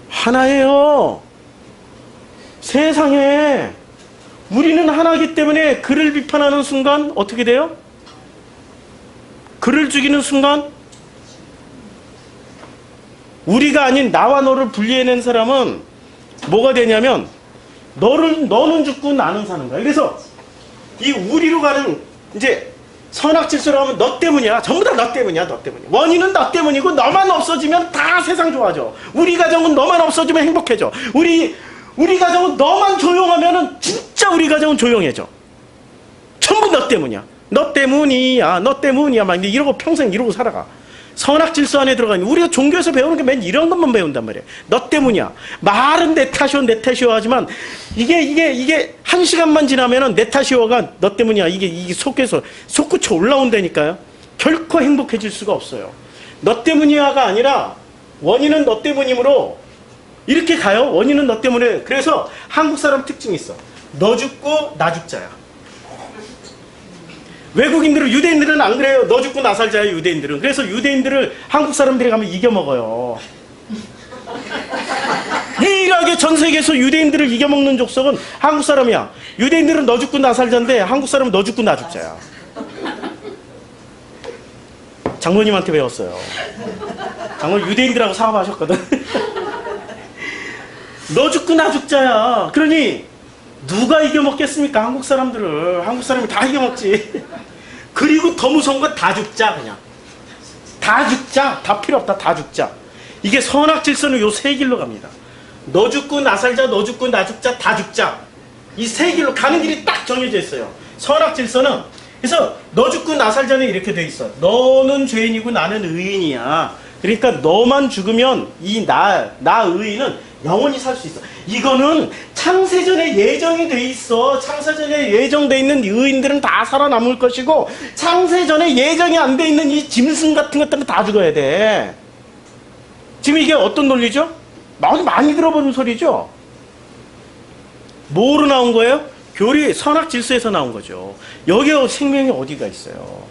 하나예요. 세상에 우리는 하나이기 때문에 그를 비판하는 순간 어떻게 돼요? 그를 죽이는 순간 우리가 아닌 나와 너를 분리해낸 사람은 뭐가 되냐면 너는 죽고 나는 사는 거야. 그래서 이 우리로 가는 이제 선악질서로 하면 너 때문이야. 전부 다 너 때문이야. 너 때문이야. 원인은 너 때문이고 너만 없어지면 다 세상 좋아져. 우리 가정은 너만 없어지면 행복해져. 우리 가정은 너만 조용하면은 진짜 우리 가정은 조용해져. 전부 너 때문이야. 너 때문이야. 너 때문이야. 막 이러고 평생 이러고 살아가. 선악질서 안에 들어가면 우리가 종교에서 배우는 게 맨 이런 것만 배운단 말이에요. 너 때문이야. 말은 내 탓이오 하지만 이게 한 시간만 지나면은 내 탓이오가 너 때문이야. 이게 속에서 솟구쳐 올라온다니까요. 결코 행복해질 수가 없어요. 너 때문이야가 아니라 원인은 너 때문이므로 이렇게 가요. 원인은 너 때문에. 그래서 한국 사람 특징이 있어. 너 죽고 나 죽자야. 외국인들은 유대인들은 안 그래요. 너 죽고 나 살자야 유대인들은. 그래서 유대인들을 한국 사람들이 가면 이겨먹어요. 유일하게 전 세계에서 유대인들을 이겨먹는 족속은 한국 사람이야. 유대인들은 너 죽고 나 살자인데 한국 사람은 너 죽고 나 죽자야. 장모님한테 배웠어요. 장모님 유대인들하고 사업하셨거든. 너 죽고 나 죽자야. 그러니 누가 이겨먹겠습니까? 한국 사람들을. 한국 사람이 다 이겨먹지. 그리고 더 무서운 건 다 죽자. 그냥 다 죽자. 다 필요 없다. 다 죽자. 이게 선악질서는 요 세 길로 갑니다. 너 죽고 나 살자. 너 죽고 나 죽자. 다 죽자. 이 세 길로 가는 길이 딱 정해져 있어요. 선악질서는. 그래서 너 죽고 나 살자는 이렇게 돼 있어. 너는 죄인이고 나는 의인이야. 그러니까 너만 죽으면 이 나 의인은 영원히 살 수 있어. 이거는 창세전에 예정이 돼 있어. 창세전에 예정돼 있는 의인들은 다 살아남을 것이고 창세전에 예정이 안 돼 있는 이 짐승 같은 것들은 다 죽어야 돼. 지금 이게 어떤 논리죠? 많이 들어보는 소리죠? 뭐로 나온 거예요? 교리 선악질서에서 나온 거죠. 여기에 생명이 어디가 있어요?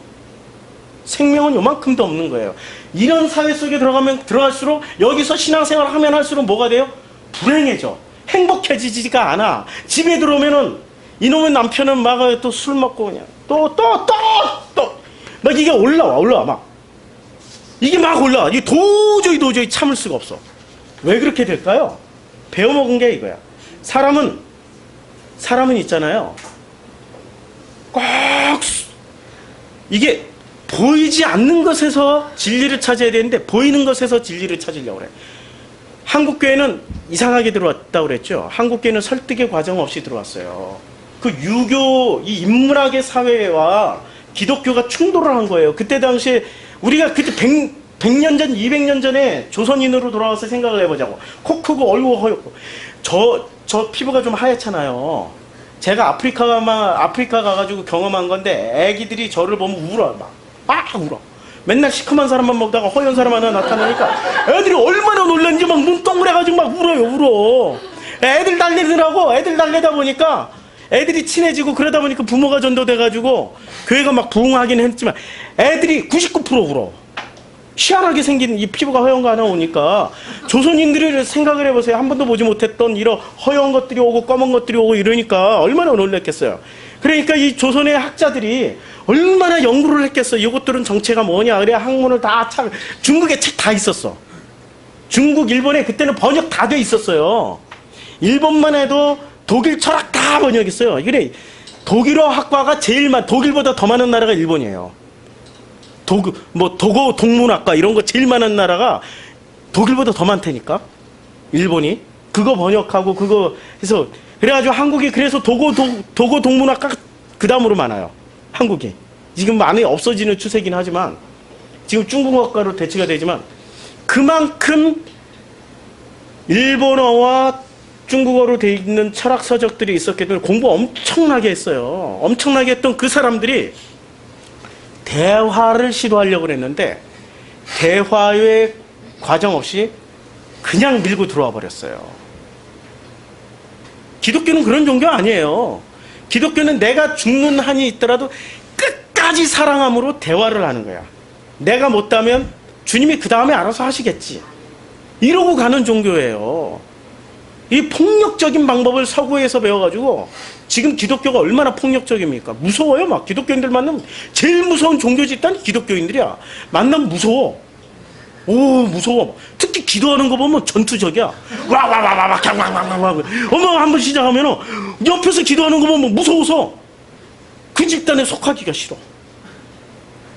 생명은 요만큼도 없는 거예요. 이런 사회 속에 들어갈수록 여기서 신앙생활을 하면 할수록 뭐가 돼요? 불행해져. 행복해지지가 않아. 집에 들어오면은 이놈의 남편은 막 또 술 먹고 그냥 또 막 이게 올라와 막 이게 막 올라와. 이게 도저히 참을 수가 없어. 왜 그렇게 될까요? 배워먹은 게 이거야. 사람은 있잖아요. 꼭 이게 보이지 않는 것에서 진리를 찾아야 되는데 보이는 것에서 진리를 찾으려고 그래. 한국교회는 이상하게 들어왔다고 그랬죠. 한국교회는 설득의 과정 없이 들어왔어요. 그 유교, 이 인문학의 사회와 기독교가 충돌을 한 거예요. 그때 당시에 우리가 그때 100년 전, 200년 전에 조선인으로 돌아와서 생각을 해보자고. 코 크고 얼굴 허옇고. 저 피부가 좀 하얗잖아요. 제가 아프리카 가가지고 경험한 건데 애기들이 저를 보면 울어요. 막 울어. 맨날 시커먼 사람만 먹다가 허연 사람 하나 나타나니까 애들이 얼마나 놀랐는지 막 눈 동그래가지고 막 울어. 애들 달래다 보니까 애들이 친해지고 그러다 보니까 부모가 전도돼가지고 교회가 막 부흥하긴 했지만 애들이 99% 울어. 희한하게 생긴 이 피부가 허연 거 하나 오니까 조선인들이 생각을 해보세요. 한 번도 보지 못했던 이런 허연 것들이 오고 검은 것들이 오고 이러니까 얼마나 놀랐겠어요. 그러니까 이 조선의 학자들이 얼마나 연구를 했겠어. 이것들은 정체가 뭐냐. 그래 학문을 다 중국에 책 다 있었어. 중국, 일본에 그때는 번역 다 돼 있었어요. 일본만 해도 독일 철학 다 번역했어요. 그래 독일어 학과가 독일보다 더 많은 나라가 일본이에요. 도고 동문학과 이런 거 제일 많은 나라가 독일보다 더 많다니까. 일본이 그거 번역하고 그거 해서 그래가지고 한국이 그래서 도고 동문학과 그 다음으로 많아요. 한국이. 지금 많이 없어지는 추세긴 하지만 지금 중국어과로 대체가 되지만 그만큼 일본어와 중국어로 되어 있는 철학 서적들이 있었기 때문에 공부 엄청나게 했어요. 엄청나게 했던 그 사람들이 대화를 시도하려고 했는데 대화의 과정 없이 그냥 밀고 들어와 버렸어요. 기독교는 그런 종교 아니에요. 기독교는 내가 죽는 한이 있더라도 끝까지 사랑함으로 대화를 하는 거야. 내가 못하면 주님이 그 다음에 알아서 하시겠지. 이러고 가는 종교예요. 이 폭력적인 방법을 서구에서 배워가지고 지금 기독교가 얼마나 폭력적입니까? 무서워요. 막 기독교인들 만나면 제일 무서운 종교 집단이 기독교인들이야. 만나면 무서워. 오, 무서워. 특히 기도하는 거 보면 전투적이야. 와와와와와 와. 어머, 한번 시작하면 옆에서 기도하는 거 보면 무서워서 그 집단에 속하기가 싫어.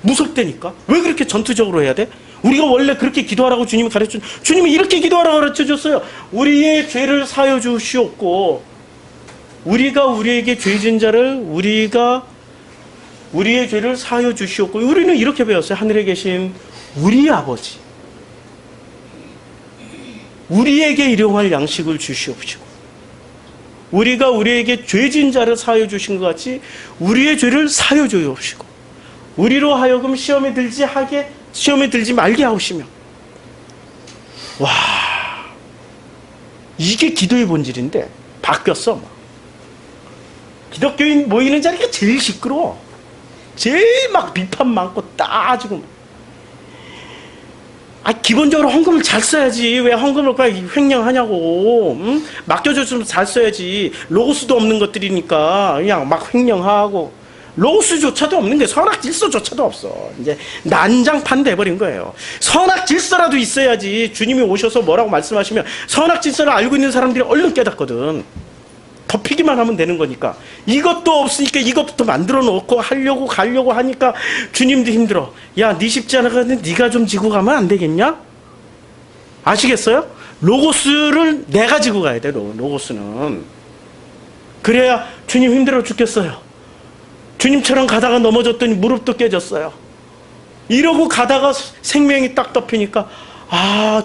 무섭다니까. 왜 그렇게 전투적으로 해야 돼? 우리가 원래 그렇게 기도하라고 주님이 가르쳐, 주님이 이렇게 기도하라고 가르쳐 줬어요. 우리의 죄를 사여 주시옵고, 우리가 우리에게 죄진 자를 우리의 죄를 사여 주시옵고, 우리는 이렇게 배웠어요. 하늘에 계신 우리 아버지, 우리에게 일용할 양식을 주시옵시고, 우리가 우리에게 죄진 자를 사여 주신 것 같이 우리의 죄를 사여 주옵시고, 우리로 하여금 시험에 들지 말게 하옵시며. 와, 이게 기도의 본질인데 바뀌었어. 기독교인 모이는 자리가 제일 시끄러워. 제일 막 비판 많고 따지고. 기본적으로 헌금을 잘 써야지. 왜 헌금을 횡령하냐고. 응? 맡겨줬으면 잘 써야지. 로고스도 없는 것들이니까 그냥 막 횡령하고. 로고스조차도 없는 게 선악 질서조차도 없어. 이제 난장판 돼버린 거예요. 선악 질서라도 있어야지. 주님이 오셔서 뭐라고 말씀하시면 선악 질서를 알고 있는 사람들이 얼른 깨닫거든. 덮이기만 하면 되는 거니까. 이것도 없으니까 이것부터 만들어 놓고 가려고 하니까 주님도 힘들어. 야, 네 십자가가 네가 좀 지고 가면 안 되겠냐? 아시겠어요? 로고스를 내가 지고 가야 돼. 로고스는. 그래야 주님 힘들어 죽겠어요. 주님처럼 가다가 넘어졌더니 무릎도 깨졌어요. 이러고 가다가 생명이 딱 덮이니까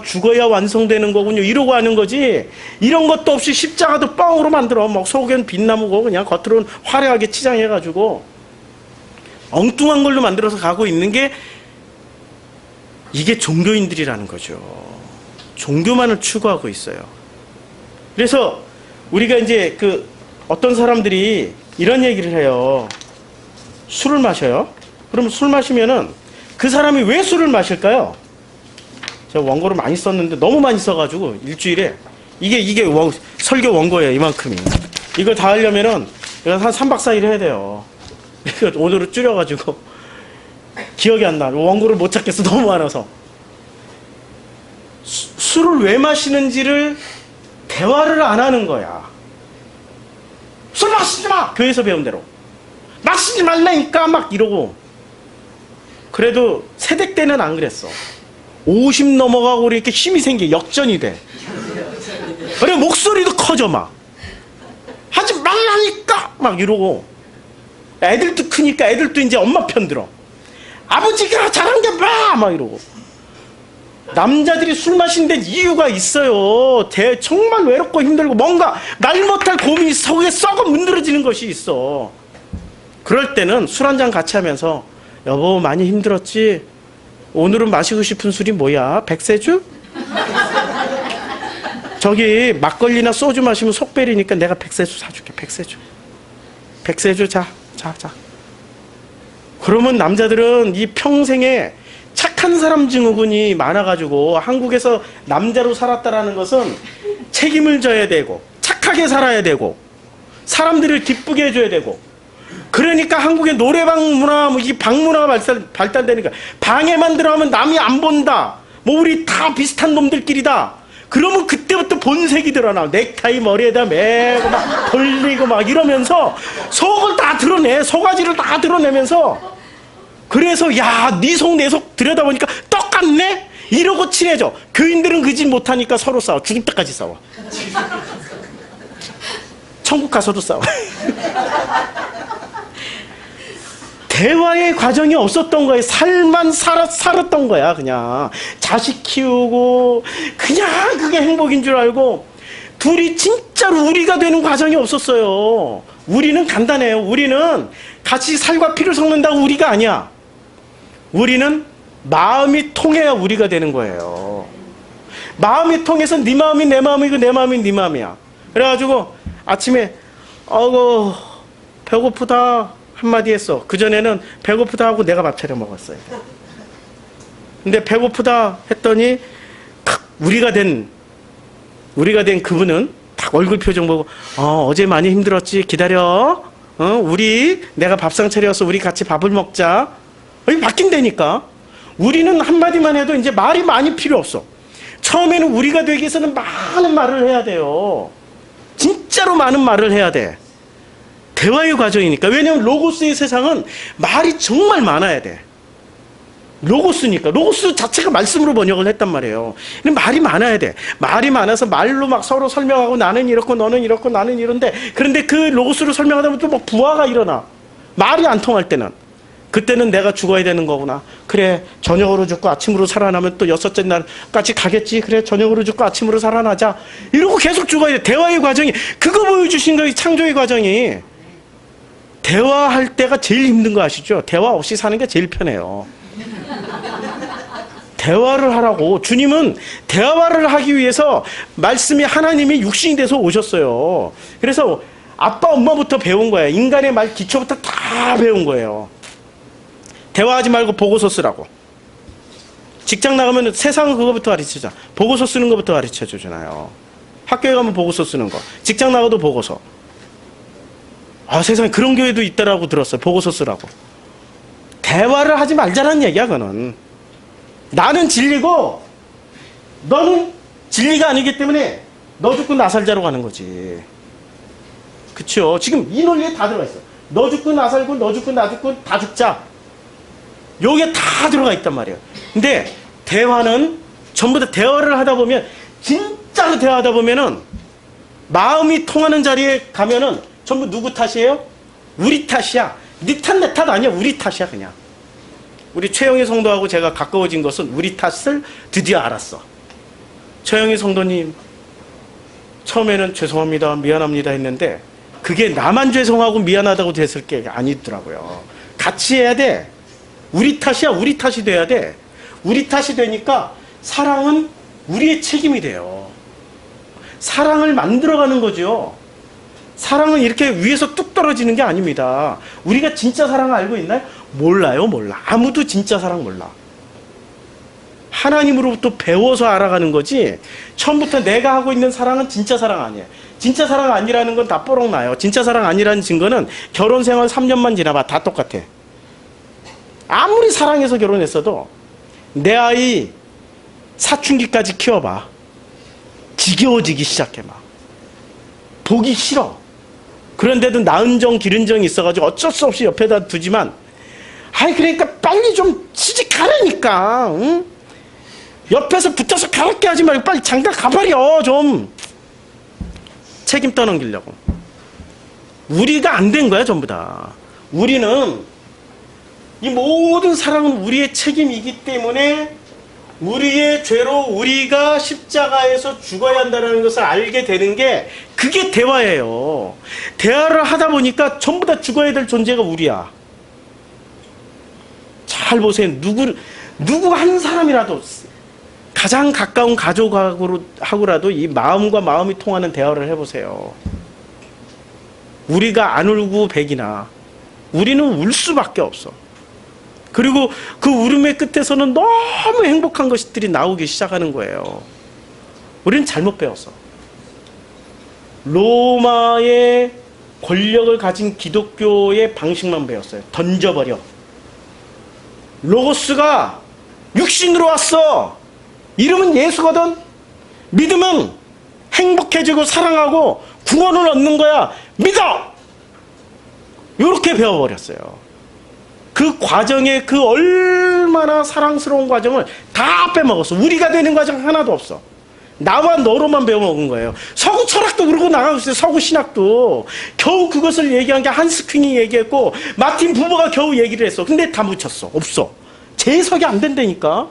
죽어야 완성되는 거군요. 이러고 하는 거지. 이런 것도 없이 십자가도 뻥으로 만들어. 막 속엔 빛나무고 그냥 겉으로는 화려하게 치장해가지고 엉뚱한 걸로 만들어서 가고 있는 게 이게 종교인들이라는 거죠. 종교만을 추구하고 있어요. 그래서 우리가 이제 어떤 사람들이 이런 얘기를 해요. 술을 마셔요. 그러면 술 마시면은 그 사람이 왜 술을 마실까요? 제가 원고를 많이 썼는데 너무 많이 써가지고 일주일에 이게 설교 원고예요. 이만큼이. 이걸 다 하려면은 한 3박 4일 해야 돼요. 오늘은 줄여가지고 기억이 안 나. 원고를 못 찾겠어. 너무 많아서. 술을 왜 마시는지를 대화를 안 하는 거야. 술 마시지 마! 교회에서 배운 대로. 마시지 말라니까 막 이러고. 그래도 세대 때는 안 그랬어. 50 넘어가고 이렇게 힘이 생겨. 역전이 돼. 그래 목소리도 커져 막. 하지 말라니까 막 이러고. 애들도 크니까 애들도 이제 엄마 편 들어. 아버지가 잘한 게 뭐! 막 이러고. 남자들이 술 마시는 데 이유가 있어요. 정말 외롭고 힘들고 뭔가 말 못할 고민이 속에 썩어 문드러지는 것이 있어. 그럴 때는 술 한잔 같이 하면서 여보 많이 힘들었지? 오늘은 마시고 싶은 술이 뭐야? 백세주? 저기 막걸리나 소주 마시면 속 베리니까 내가 백세주 사줄게. 백세주 자. 그러면 남자들은 이 평생에 착한 사람 증후군이 많아가지고 한국에서 남자로 살았다라는 것은 책임을 져야 되고 착하게 살아야 되고 사람들을 기쁘게 해줘야 되고 그러니까 한국의 노래방 문화, 이 방문화가 발달되니까 방에만 들어가면 남이 안 본다. 우리 다 비슷한 놈들끼리다. 그러면 그때부터 본색이 드러나. 넥타이 머리에다 매고 막 돌리고 막 이러면서 속을 다 드러내. 속아지를 다 드러내면서 그래서 야, 네 속 내 속 들여다보니까 똑같네? 이러고 친해져. 교인들은 그 짓 못하니까 서로 싸워. 죽을 때까지 싸워. 천국 가서도 싸워. 대화의 과정이 없었던 거예요. 살만 살았던 거야. 그냥 자식 키우고 그냥 그게 행복인 줄 알고 둘이 진짜로 우리가 되는 과정이 없었어요. 우리는 간단해요. 우리는 같이 살과 피를 섞는다고 우리가 아니야. 우리는 마음이 통해야 우리가 되는 거예요. 마음이 통해서 네 마음이 내 마음이고 내 마음이 네 마음이야. 그래가지고 아침에 배고프다 한마디 했어. 그전에는 배고프다 하고 내가 밥 차려 먹었어요. 근데 배고프다 했더니 우리가 된 그분은 딱 얼굴 표정 보고 어제 많이 힘들었지 기다려. 우리 내가 밥상 차려서 우리 같이 밥을 먹자. 이게 바뀐다니까. 우리는 한마디만 해도 이제 말이 많이 필요 없어. 처음에는 우리가 되기 위해서는 많은 말을 해야 돼요. 진짜로 많은 말을 해야 돼. 대화의 과정이니까. 왜냐하면 로고스의 세상은 말이 정말 많아야 돼. 로고스니까. 로고스 자체가 말씀으로 번역을 했단 말이에요. 말이 많아야 돼. 말이 많아서 말로 막 서로 설명하고 나는 이렇고 너는 이렇고 나는 이런데, 그런데 그 로고스로 설명하다 보면 또 막 부하가 일어나. 말이 안 통할 때는. 그때는 내가 죽어야 되는 거구나. 그래, 저녁으로 죽고 아침으로 살아나면 또 여섯째 날까지 가겠지. 그래, 저녁으로 죽고 아침으로 살아나자. 이러고 계속 죽어야 돼. 대화의 과정이. 그거 보여주신 거예요. 창조의 과정이. 대화할 때가 제일 힘든 거 아시죠? 대화 없이 사는 게 제일 편해요. 대화를 하라고. 주님은 대화를 하기 위해서 말씀이 하나님이 육신이 돼서 오셨어요. 그래서 아빠 엄마부터 배운 거예요. 인간의 말 기초부터 다 배운 거예요. 대화하지 말고 보고서 쓰라고. 직장 나가면 세상은 그거부터 가르치자. 보고서 쓰는 거부터 가르쳐 주잖아요. 학교에 가면 보고서 쓰는 거. 직장 나가도 보고서. 세상에 그런 교회도 있다라고 들었어요. 보고서 쓰라고. 대화를 하지 말자는 얘기야, 그거는. 나는 진리고 너는 진리가 아니기 때문에 너 죽고 나 살자로 가는 거지. 그쵸? 지금 이 논리에 다 들어가 있어. 너 죽고 나 살고 너 죽고 나 죽고 다 죽자. 여기에 다 들어가 있단 말이에요. 근데 대화는 전부 다 대화를 하다 보면, 진짜로 대화하다 보면은 마음이 통하는 자리에 가면은 전부 누구 탓이에요? 우리 탓이야. 네 탓, 내 탓 아니야. 우리 탓이야, 그냥. 우리 최영희 성도하고 제가 가까워진 것은 우리 탓을 드디어 알았어. 최영희 성도님, 처음에는 죄송합니다, 미안합니다 했는데 그게 나만 죄송하고 미안하다고 됐을 게 아니더라고요. 같이 해야 돼. 우리 탓이야. 우리 탓이 돼야 돼. 우리 탓이 되니까 사랑은 우리의 책임이 돼요. 사랑을 만들어가는 거죠. 사랑은 이렇게 위에서 뚝 떨어지는 게 아닙니다. 우리가 진짜 사랑을 알고 있나요? 몰라요. 몰라. 아무도 진짜 사랑 몰라. 하나님으로부터 배워서 알아가는 거지, 처음부터 내가 하고 있는 사랑은 진짜 사랑 아니에요. 진짜 사랑 아니라는 건 다 뽀록 나요. 진짜 사랑 아니라는 증거는 결혼 생활 3년만 지나봐. 다 똑같아. 아무리 사랑해서 결혼했어도 내 아이 사춘기까지 키워봐. 지겨워지기 시작해. 막 보기 싫어. 그런데도 나은 정 기른 정이 있어가지고 어쩔 수 없이 옆에다 두지만, 그러니까 빨리 좀 시집가라니까. 응? 옆에서 붙어서 가볍게 하지 말고 빨리 장가 가버려. 좀 책임 떠넘기려고. 우리가 안 된 거야, 전부 다. 우리는 이 모든 사랑은 우리의 책임이기 때문에 우리의 죄로 우리가 십자가에서 죽어야 한다는 것을 알게 되는 게, 그게 대화예요. 대화를 하다 보니까 전부 다 죽어야 될 존재가 우리야. 잘 보세요. 누구 한 사람이라도, 가장 가까운 가족하고라도 이 마음과 마음이 통하는 대화를 해보세요. 우리가 안 울고 백이나, 우리는 울 수밖에 없어. 그리고 그 울음의 끝에서는 너무 행복한 것들이 나오기 시작하는 거예요. 우리는 잘못 배웠어. 로마의 권력을 가진 기독교의 방식만 배웠어요. 던져버려. 로고스가 육신으로 왔어. 이름은 예수거든. 믿으면 행복해지고 사랑하고 구원을 얻는 거야. 믿어! 이렇게 배워버렸어요. 그 과정에, 그 얼마나 사랑스러운 과정을 다 빼먹었어. 우리가 되는 과정 하나도 없어. 나와 너로만 배워먹은 거예요. 서구 철학도 그러고 나가고 있어요. 서구 신학도. 겨우 그것을 얘기한 게 한스킹이 얘기했고 마틴 부버가 겨우 얘기를 했어. 근데 다 묻혔어. 없어. 재해석이 안 된다니까.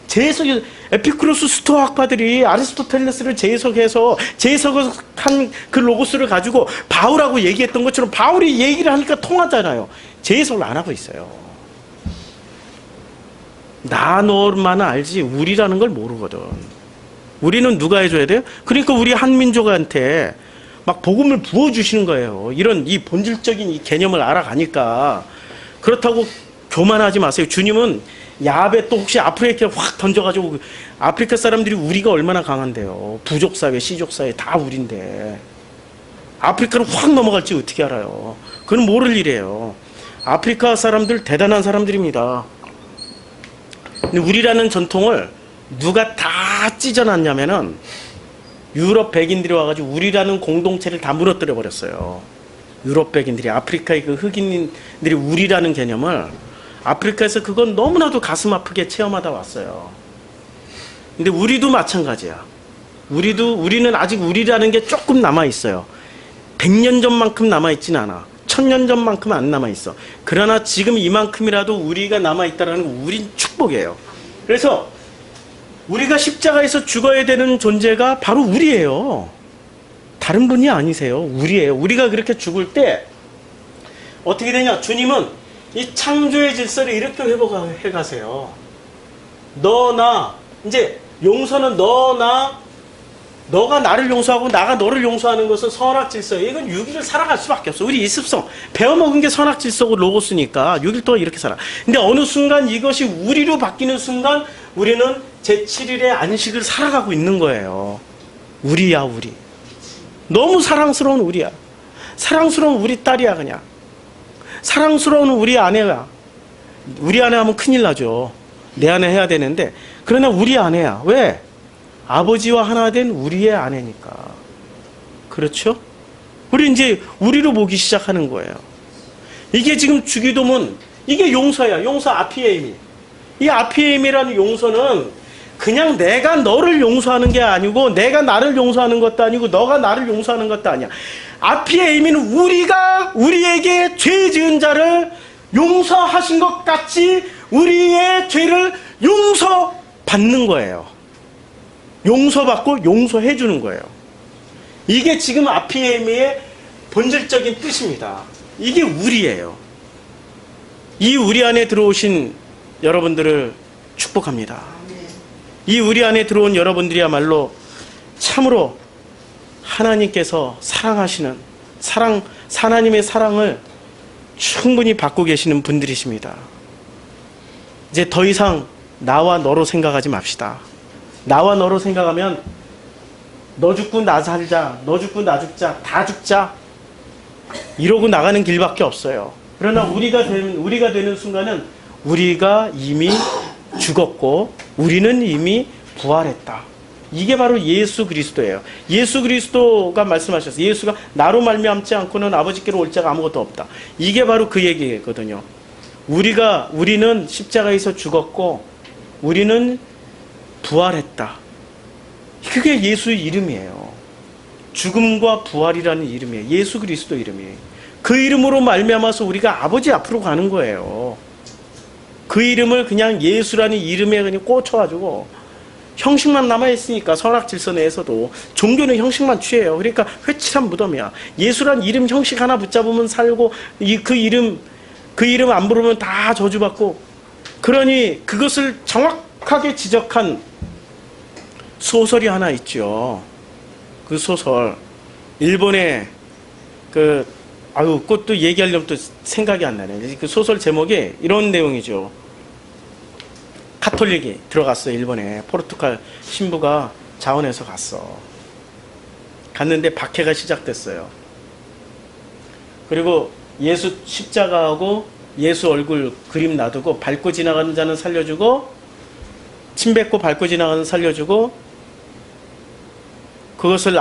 재해석이 에피쿠로스 스토아학파들이 아리스토텔레스를 재해석해서 재해석한 그 로고스를 가지고 바울하고 얘기했던 것처럼 바울이 얘기를 하니까 통하잖아요. 재해석을 안 하고 있어요. 나 너만 알지 우리라는 걸 모르거든. 우리는 누가 해줘야 돼요? 그러니까 우리 한민족한테 막 복음을 부어주시는 거예요. 이런 이 본질적인 이 개념을 알아가니까. 그렇다고 교만하지 마세요. 주님은 야베 또 혹시 아프리카에 확 던져가지고 아프리카 사람들이 우리가 얼마나 강한데요. 부족사회, 시족사회 다 우린데 아프리카를 확 넘어갈지 어떻게 알아요. 그건 모를 일이에요. 아프리카 사람들 대단한 사람들입니다. 근데 우리라는 전통을 누가 다 찢어놨냐면은 유럽 백인들이 와가지고 우리라는 공동체를 다 무너뜨려 버렸어요. 유럽 백인들이 아프리카의 그 흑인들이 우리라는 개념을 아프리카에서 그건 너무나도 가슴 아프게 체험하다 왔어요. 근데 우리도 마찬가지야. 우리는 아직 우리라는 게 조금 남아있어요. 100년 전만큼 남아있진 않아. 1000년 전만큼 안 남아있어. 그러나 지금 이만큼이라도 우리가 남아있다는 건 우린 축복이에요. 그래서 우리가 십자가에서 죽어야 되는 존재가 바로 우리예요. 다른 분이 아니세요. 우리예요. 우리가 그렇게 죽을 때 어떻게 되냐. 주님은 이 창조의 질서를 이렇게 회복해 가세요. 너, 이제 용서는 너가 나를 용서하고 나가 너를 용서하는 것은 선악 질서예요. 이건 6일을 살아갈 수밖에 없어. 우리 이습성 배워먹은 게 선악 질서고 로고스니까 6일 동안 이렇게 살아. 근데 어느 순간 이것이 우리로 바뀌는 순간 우리는 제7일의 안식을 살아가고 있는 거예요. 우리야 우리. 너무 사랑스러운 우리야. 사랑스러운 우리 딸이야 그냥. 사랑스러운 우리 아내야. 우리 아내 하면 큰일 나죠. 내 아내 해야 되는데 그러나 우리 아내야. 왜? 아버지와 하나 된 우리의 아내니까. 그렇죠? 우리 이제 우리로 보기 시작하는 거예요. 이게 지금 주기도문 이게 용서야. 용서 아피에이미. 이 아피에이미라는 용서는 그냥 내가 너를 용서하는 게 아니고 내가 나를 용서하는 것도 아니고 너가 나를 용서하는 것도 아니야. 아피에이미는 우리가 우리에게 죄 지은 자를 용서하신 것 같이 우리의 죄를 용서받는 거예요. 용서받고 용서해 주는 거예요. 이게 지금 아피에이미의 본질적인 뜻입니다. 이게 우리예요. 이 우리 안에 들어오신 여러분들을 축복합니다. 이 우리 안에 들어온 여러분들이야말로 참으로 하나님께서 사랑하시는 하나님의 사랑을 충분히 받고 계시는 분들이십니다. 이제 더 이상 나와 너로 생각하지 맙시다. 나와 너로 생각하면 너 죽고 나 살자, 너 죽고 나 죽자, 다 죽자 이러고 나가는 길밖에 없어요. 그러나 우리가 되는 순간은 우리가 이미 죽었고 우리는 이미 부활했다. 이게 바로 예수 그리스도예요. 예수 그리스도가 말씀하셨어요. 예수가 나로 말미암지 않고는 아버지께로 올 자가 아무것도 없다. 이게 바로 그 얘기거든요. 우리는 십자가에서 죽었고 우리는 부활했다. 그게 예수의 이름이에요. 죽음과 부활이라는 이름이에요. 예수 그리스도 이름이에요. 그 이름으로 말미암아서 우리가 아버지 앞으로 가는 거예요. 그 이름을 그냥 예수라는 이름에 그냥 꽂혀가지고 형식만 남아있으니까 선악 질서 내에서도 종교는 형식만 취해요. 그러니까 회칠한 무덤이야. 예수란 이름 형식 하나 붙잡으면 살고 그 이름 안 부르면 다 저주받고. 그러니 그것을 정확하게 지적한 소설이 하나 있죠. 그 소설 일본의 그것도 얘기하려면 또 생각이 안 나네. 그 소설 제목이 이런 내용이죠. 카톨릭이 들어갔어요. 일본에. 포르투갈 신부가 자원해서 갔어. 갔는데 박해가 시작됐어요. 그리고 예수 십자가하고 예수 얼굴 그림 놔두고 밟고 지나가는 자는 살려주고 침 뱉고 밟고 지나가는 살려주고 그것을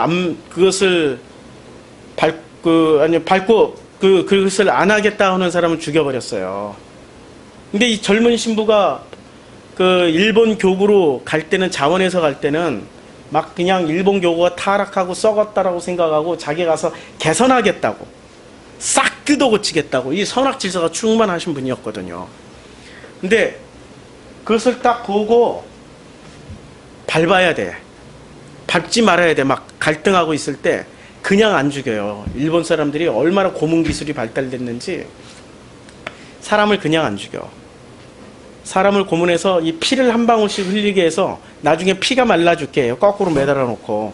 안 하겠다 하는 사람은 죽여버렸어요. 근데 이 젊은 신부가 그 일본 교구로 갈 때는 자원해서 갈 때는 막 그냥 일본 교구가 타락하고 썩었다라고 생각하고 자기 가서 개선하겠다고 싹 뜯어고치겠다고 이 선악 질서가 충만하신 분이었거든요. 근데 그것을 딱 보고 밟아야 돼. 밟지 말아야 돼. 막 갈등하고 있을 때 그냥 안 죽여요. 일본 사람들이 얼마나 고문 기술이 발달됐는지 사람을 그냥 안 죽여. 사람을 고문해서 이 피를 한 방울씩 흘리게 해서 나중에 피가 말라 죽게 해요. 거꾸로 매달아 놓고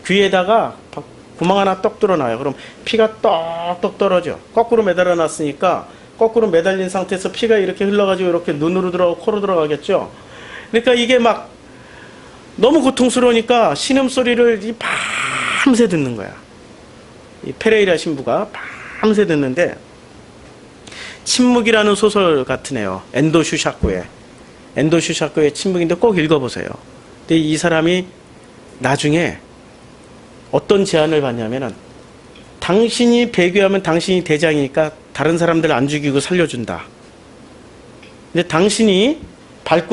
귀에다가 구멍 하나 떡 뚫어놔요. 그럼 피가 떡떡 떨어져. 거꾸로 매달아 놨으니까 거꾸로 매달린 상태에서 피가 이렇게 흘러가지고 이렇게 눈으로 들어가고 코로 들어가겠죠. 그러니까 이게 막 너무 고통스러우니까 신음소리를 밤새 듣는 거야. 이 페레이라 신부가 밤새 듣는데 침묵이라는 소설 같은 애요. 엔도 슈샤코의 침묵인데 꼭 읽어보세요. 근데 이 사람이 나중에 어떤 제안을 받냐면은 당신이 배교하면 당신이 대장이니까 다른 사람들 안 죽이고 살려준다. 근데 당신이 안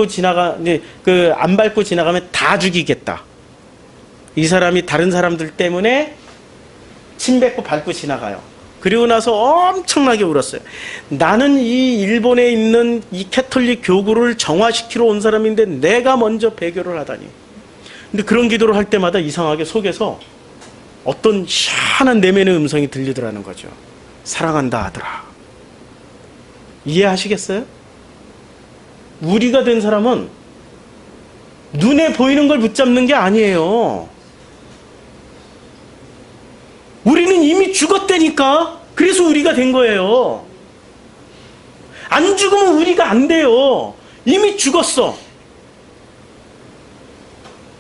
밟고 지나가면 다 죽이겠다. 이 사람이 다른 사람들 때문에 침 뱉고 밟고 지나가요. 그리고 나서 엄청나게 울었어요. 나는 이 일본에 있는 이 캐톨릭 교구를 정화시키러 온 사람인데 내가 먼저 배교를 하다니. 근데 그런 기도를 할 때마다 이상하게 속에서 어떤 희한한 내면의 음성이 들리더라는 거죠. 사랑한다 아들아. 이해하시겠어요? 우리가 된 사람은 눈에 보이는 걸 붙잡는 게 아니에요. 우리는 이미 죽었다니까. 그래서 우리가 된 거예요. 안 죽으면 우리가 안 돼요. 이미 죽었어.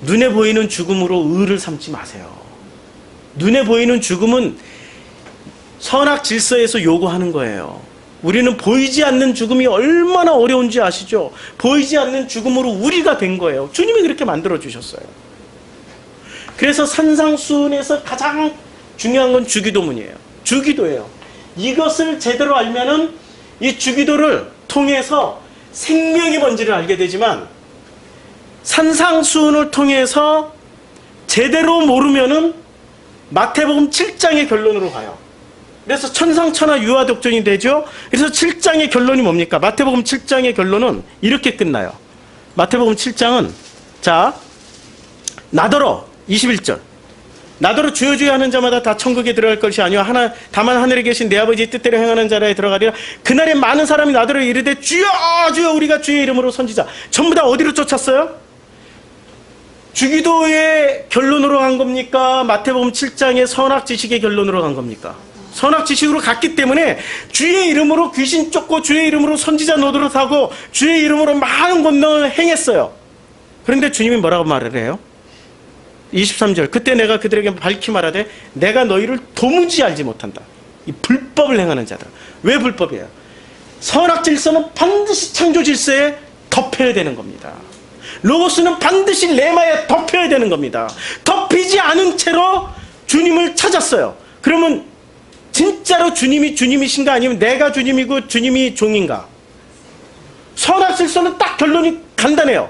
눈에 보이는 죽음으로 의를 삼지 마세요. 눈에 보이는 죽음은 선악 질서에서 요구하는 거예요. 우리는 보이지 않는 죽음이 얼마나 어려운지 아시죠? 보이지 않는 죽음으로 우리가 된 거예요. 주님이 그렇게 만들어 주셨어요. 그래서 산상수훈에서 가장 중요한 건 주기도문이에요. 주기도예요. 이것을 제대로 알면은 이 주기도를 통해서 생명의 본질을 알게 되지만 산상수훈을 통해서 제대로 모르면은 마태복음 7장의 결론으로 가요. 그래서 천상천하 유아독존이 되죠. 그래서 7장의 결론이 뭡니까? 마태복음 7장의 결론은 이렇게 끝나요. 마태복음 7장은 자 나더러 21절 나더러 주여 주여 하는 자마다 다 천국에 들어갈 것이 아니요 다만 하늘에 계신 내 아버지의 뜻대로 행하는 자라에 들어가리라. 그날에 많은 사람이 나더러 이르되 주여 주여 우리가 주의 이름으로 선지자. 전부 다 어디로 쫓았어요? 주기도의 결론으로 간 겁니까? 마태복음 7장의 선악지식의 결론으로 간 겁니까? 선악지식으로 갔기 때문에 주의 이름으로 귀신 쫓고 주의 이름으로 선지자 노릇하고 주의 이름으로 많은 권능을 행했어요. 그런데 주님이 뭐라고 말을 해요? 23절 그때 내가 그들에게 밝히 말하되 내가 너희를 도무지 알지 못한다. 이 불법을 행하는 자들. 왜 불법이에요? 선악질서는 반드시 창조질서에 덮여야 되는 겁니다. 로고스는 반드시 레마에 덮여야 되는 겁니다. 덮이지 않은 채로 주님을 찾았어요. 그러면 진짜로 주님이 주님이신가 아니면 내가 주님이고 주님이 종인가? 선악질서는 딱 결론이 간단해요.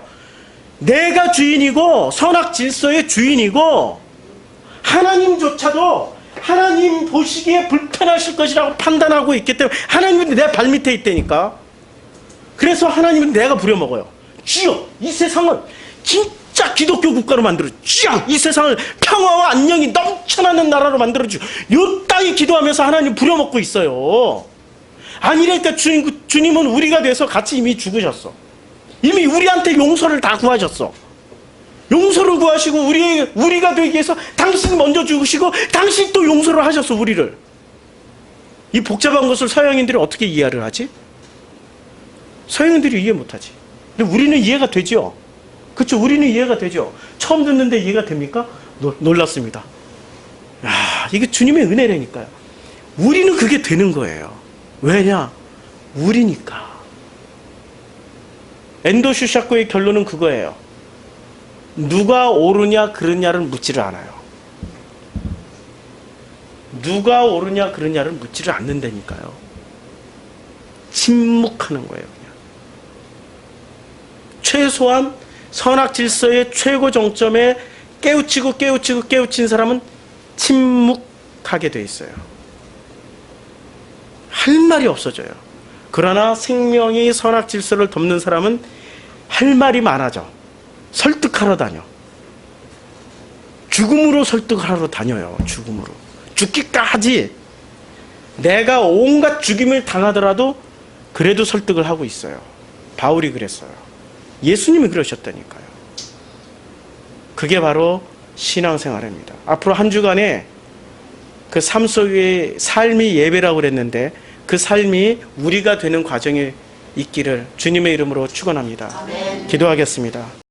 내가 주인이고 선악질서의 주인이고 하나님조차도 하나님 보시기에 불편하실 것이라고 판단하고 있기 때문에 하나님은 내 발밑에 있다니까. 그래서 하나님은 내가 부려먹어요. 주여 이 세상을 진짜 기독교 국가로 만들어줘. 주여 이 세상을 평화와 안녕이 넘쳐나는 나라로 만들어줘. 요 땅에 기도하면서 하나님 부려먹고 있어요. 아니라니까 주님은 우리가 돼서 같이 이미 죽으셨어. 이미 우리한테 용서를 다 구하셨어. 용서를 구하시고 우리가 되기 위해서 당신이 먼저 죽으시고 당신이 또 용서를 하셨어. 우리를. 이 복잡한 것을 서양인들이 어떻게 이해를 하지? 서양인들이 이해 못하지. 근데 우리는 이해가 되죠. 그렇죠? 우리는 이해가 되죠. 처음 듣는데 이해가 됩니까? 놀랐습니다. 야, 이게 주님의 은혜라니까요. 우리는 그게 되는 거예요. 왜냐? 우리니까. 엔도 슈샤코의 결론은 그거예요. 누가 옳으냐 그르냐를 묻지를 않아요. 누가 옳으냐 그르냐를 묻지를 않는다니까요. 침묵하는 거예요. 그냥. 최소한 선악 질서의 최고 정점에 깨우친 사람은 침묵하게 돼 있어요. 할 말이 없어져요. 그러나 생명이 선악 질서를 돕는 사람은 할 말이 많아져. 설득하러 다녀. 죽음으로 설득하러 다녀요. 죽음으로. 죽기까지 내가 온갖 죽임을 당하더라도 그래도 설득을 하고 있어요. 바울이 그랬어요. 예수님이 그러셨다니까요. 그게 바로 신앙생활입니다. 앞으로 한 주간에 그 삶 속의 삶이 예배라고 그랬는데 그 삶이 우리가 되는 과정에 있기를 주님의 이름으로 축원합니다. 기도하겠습니다.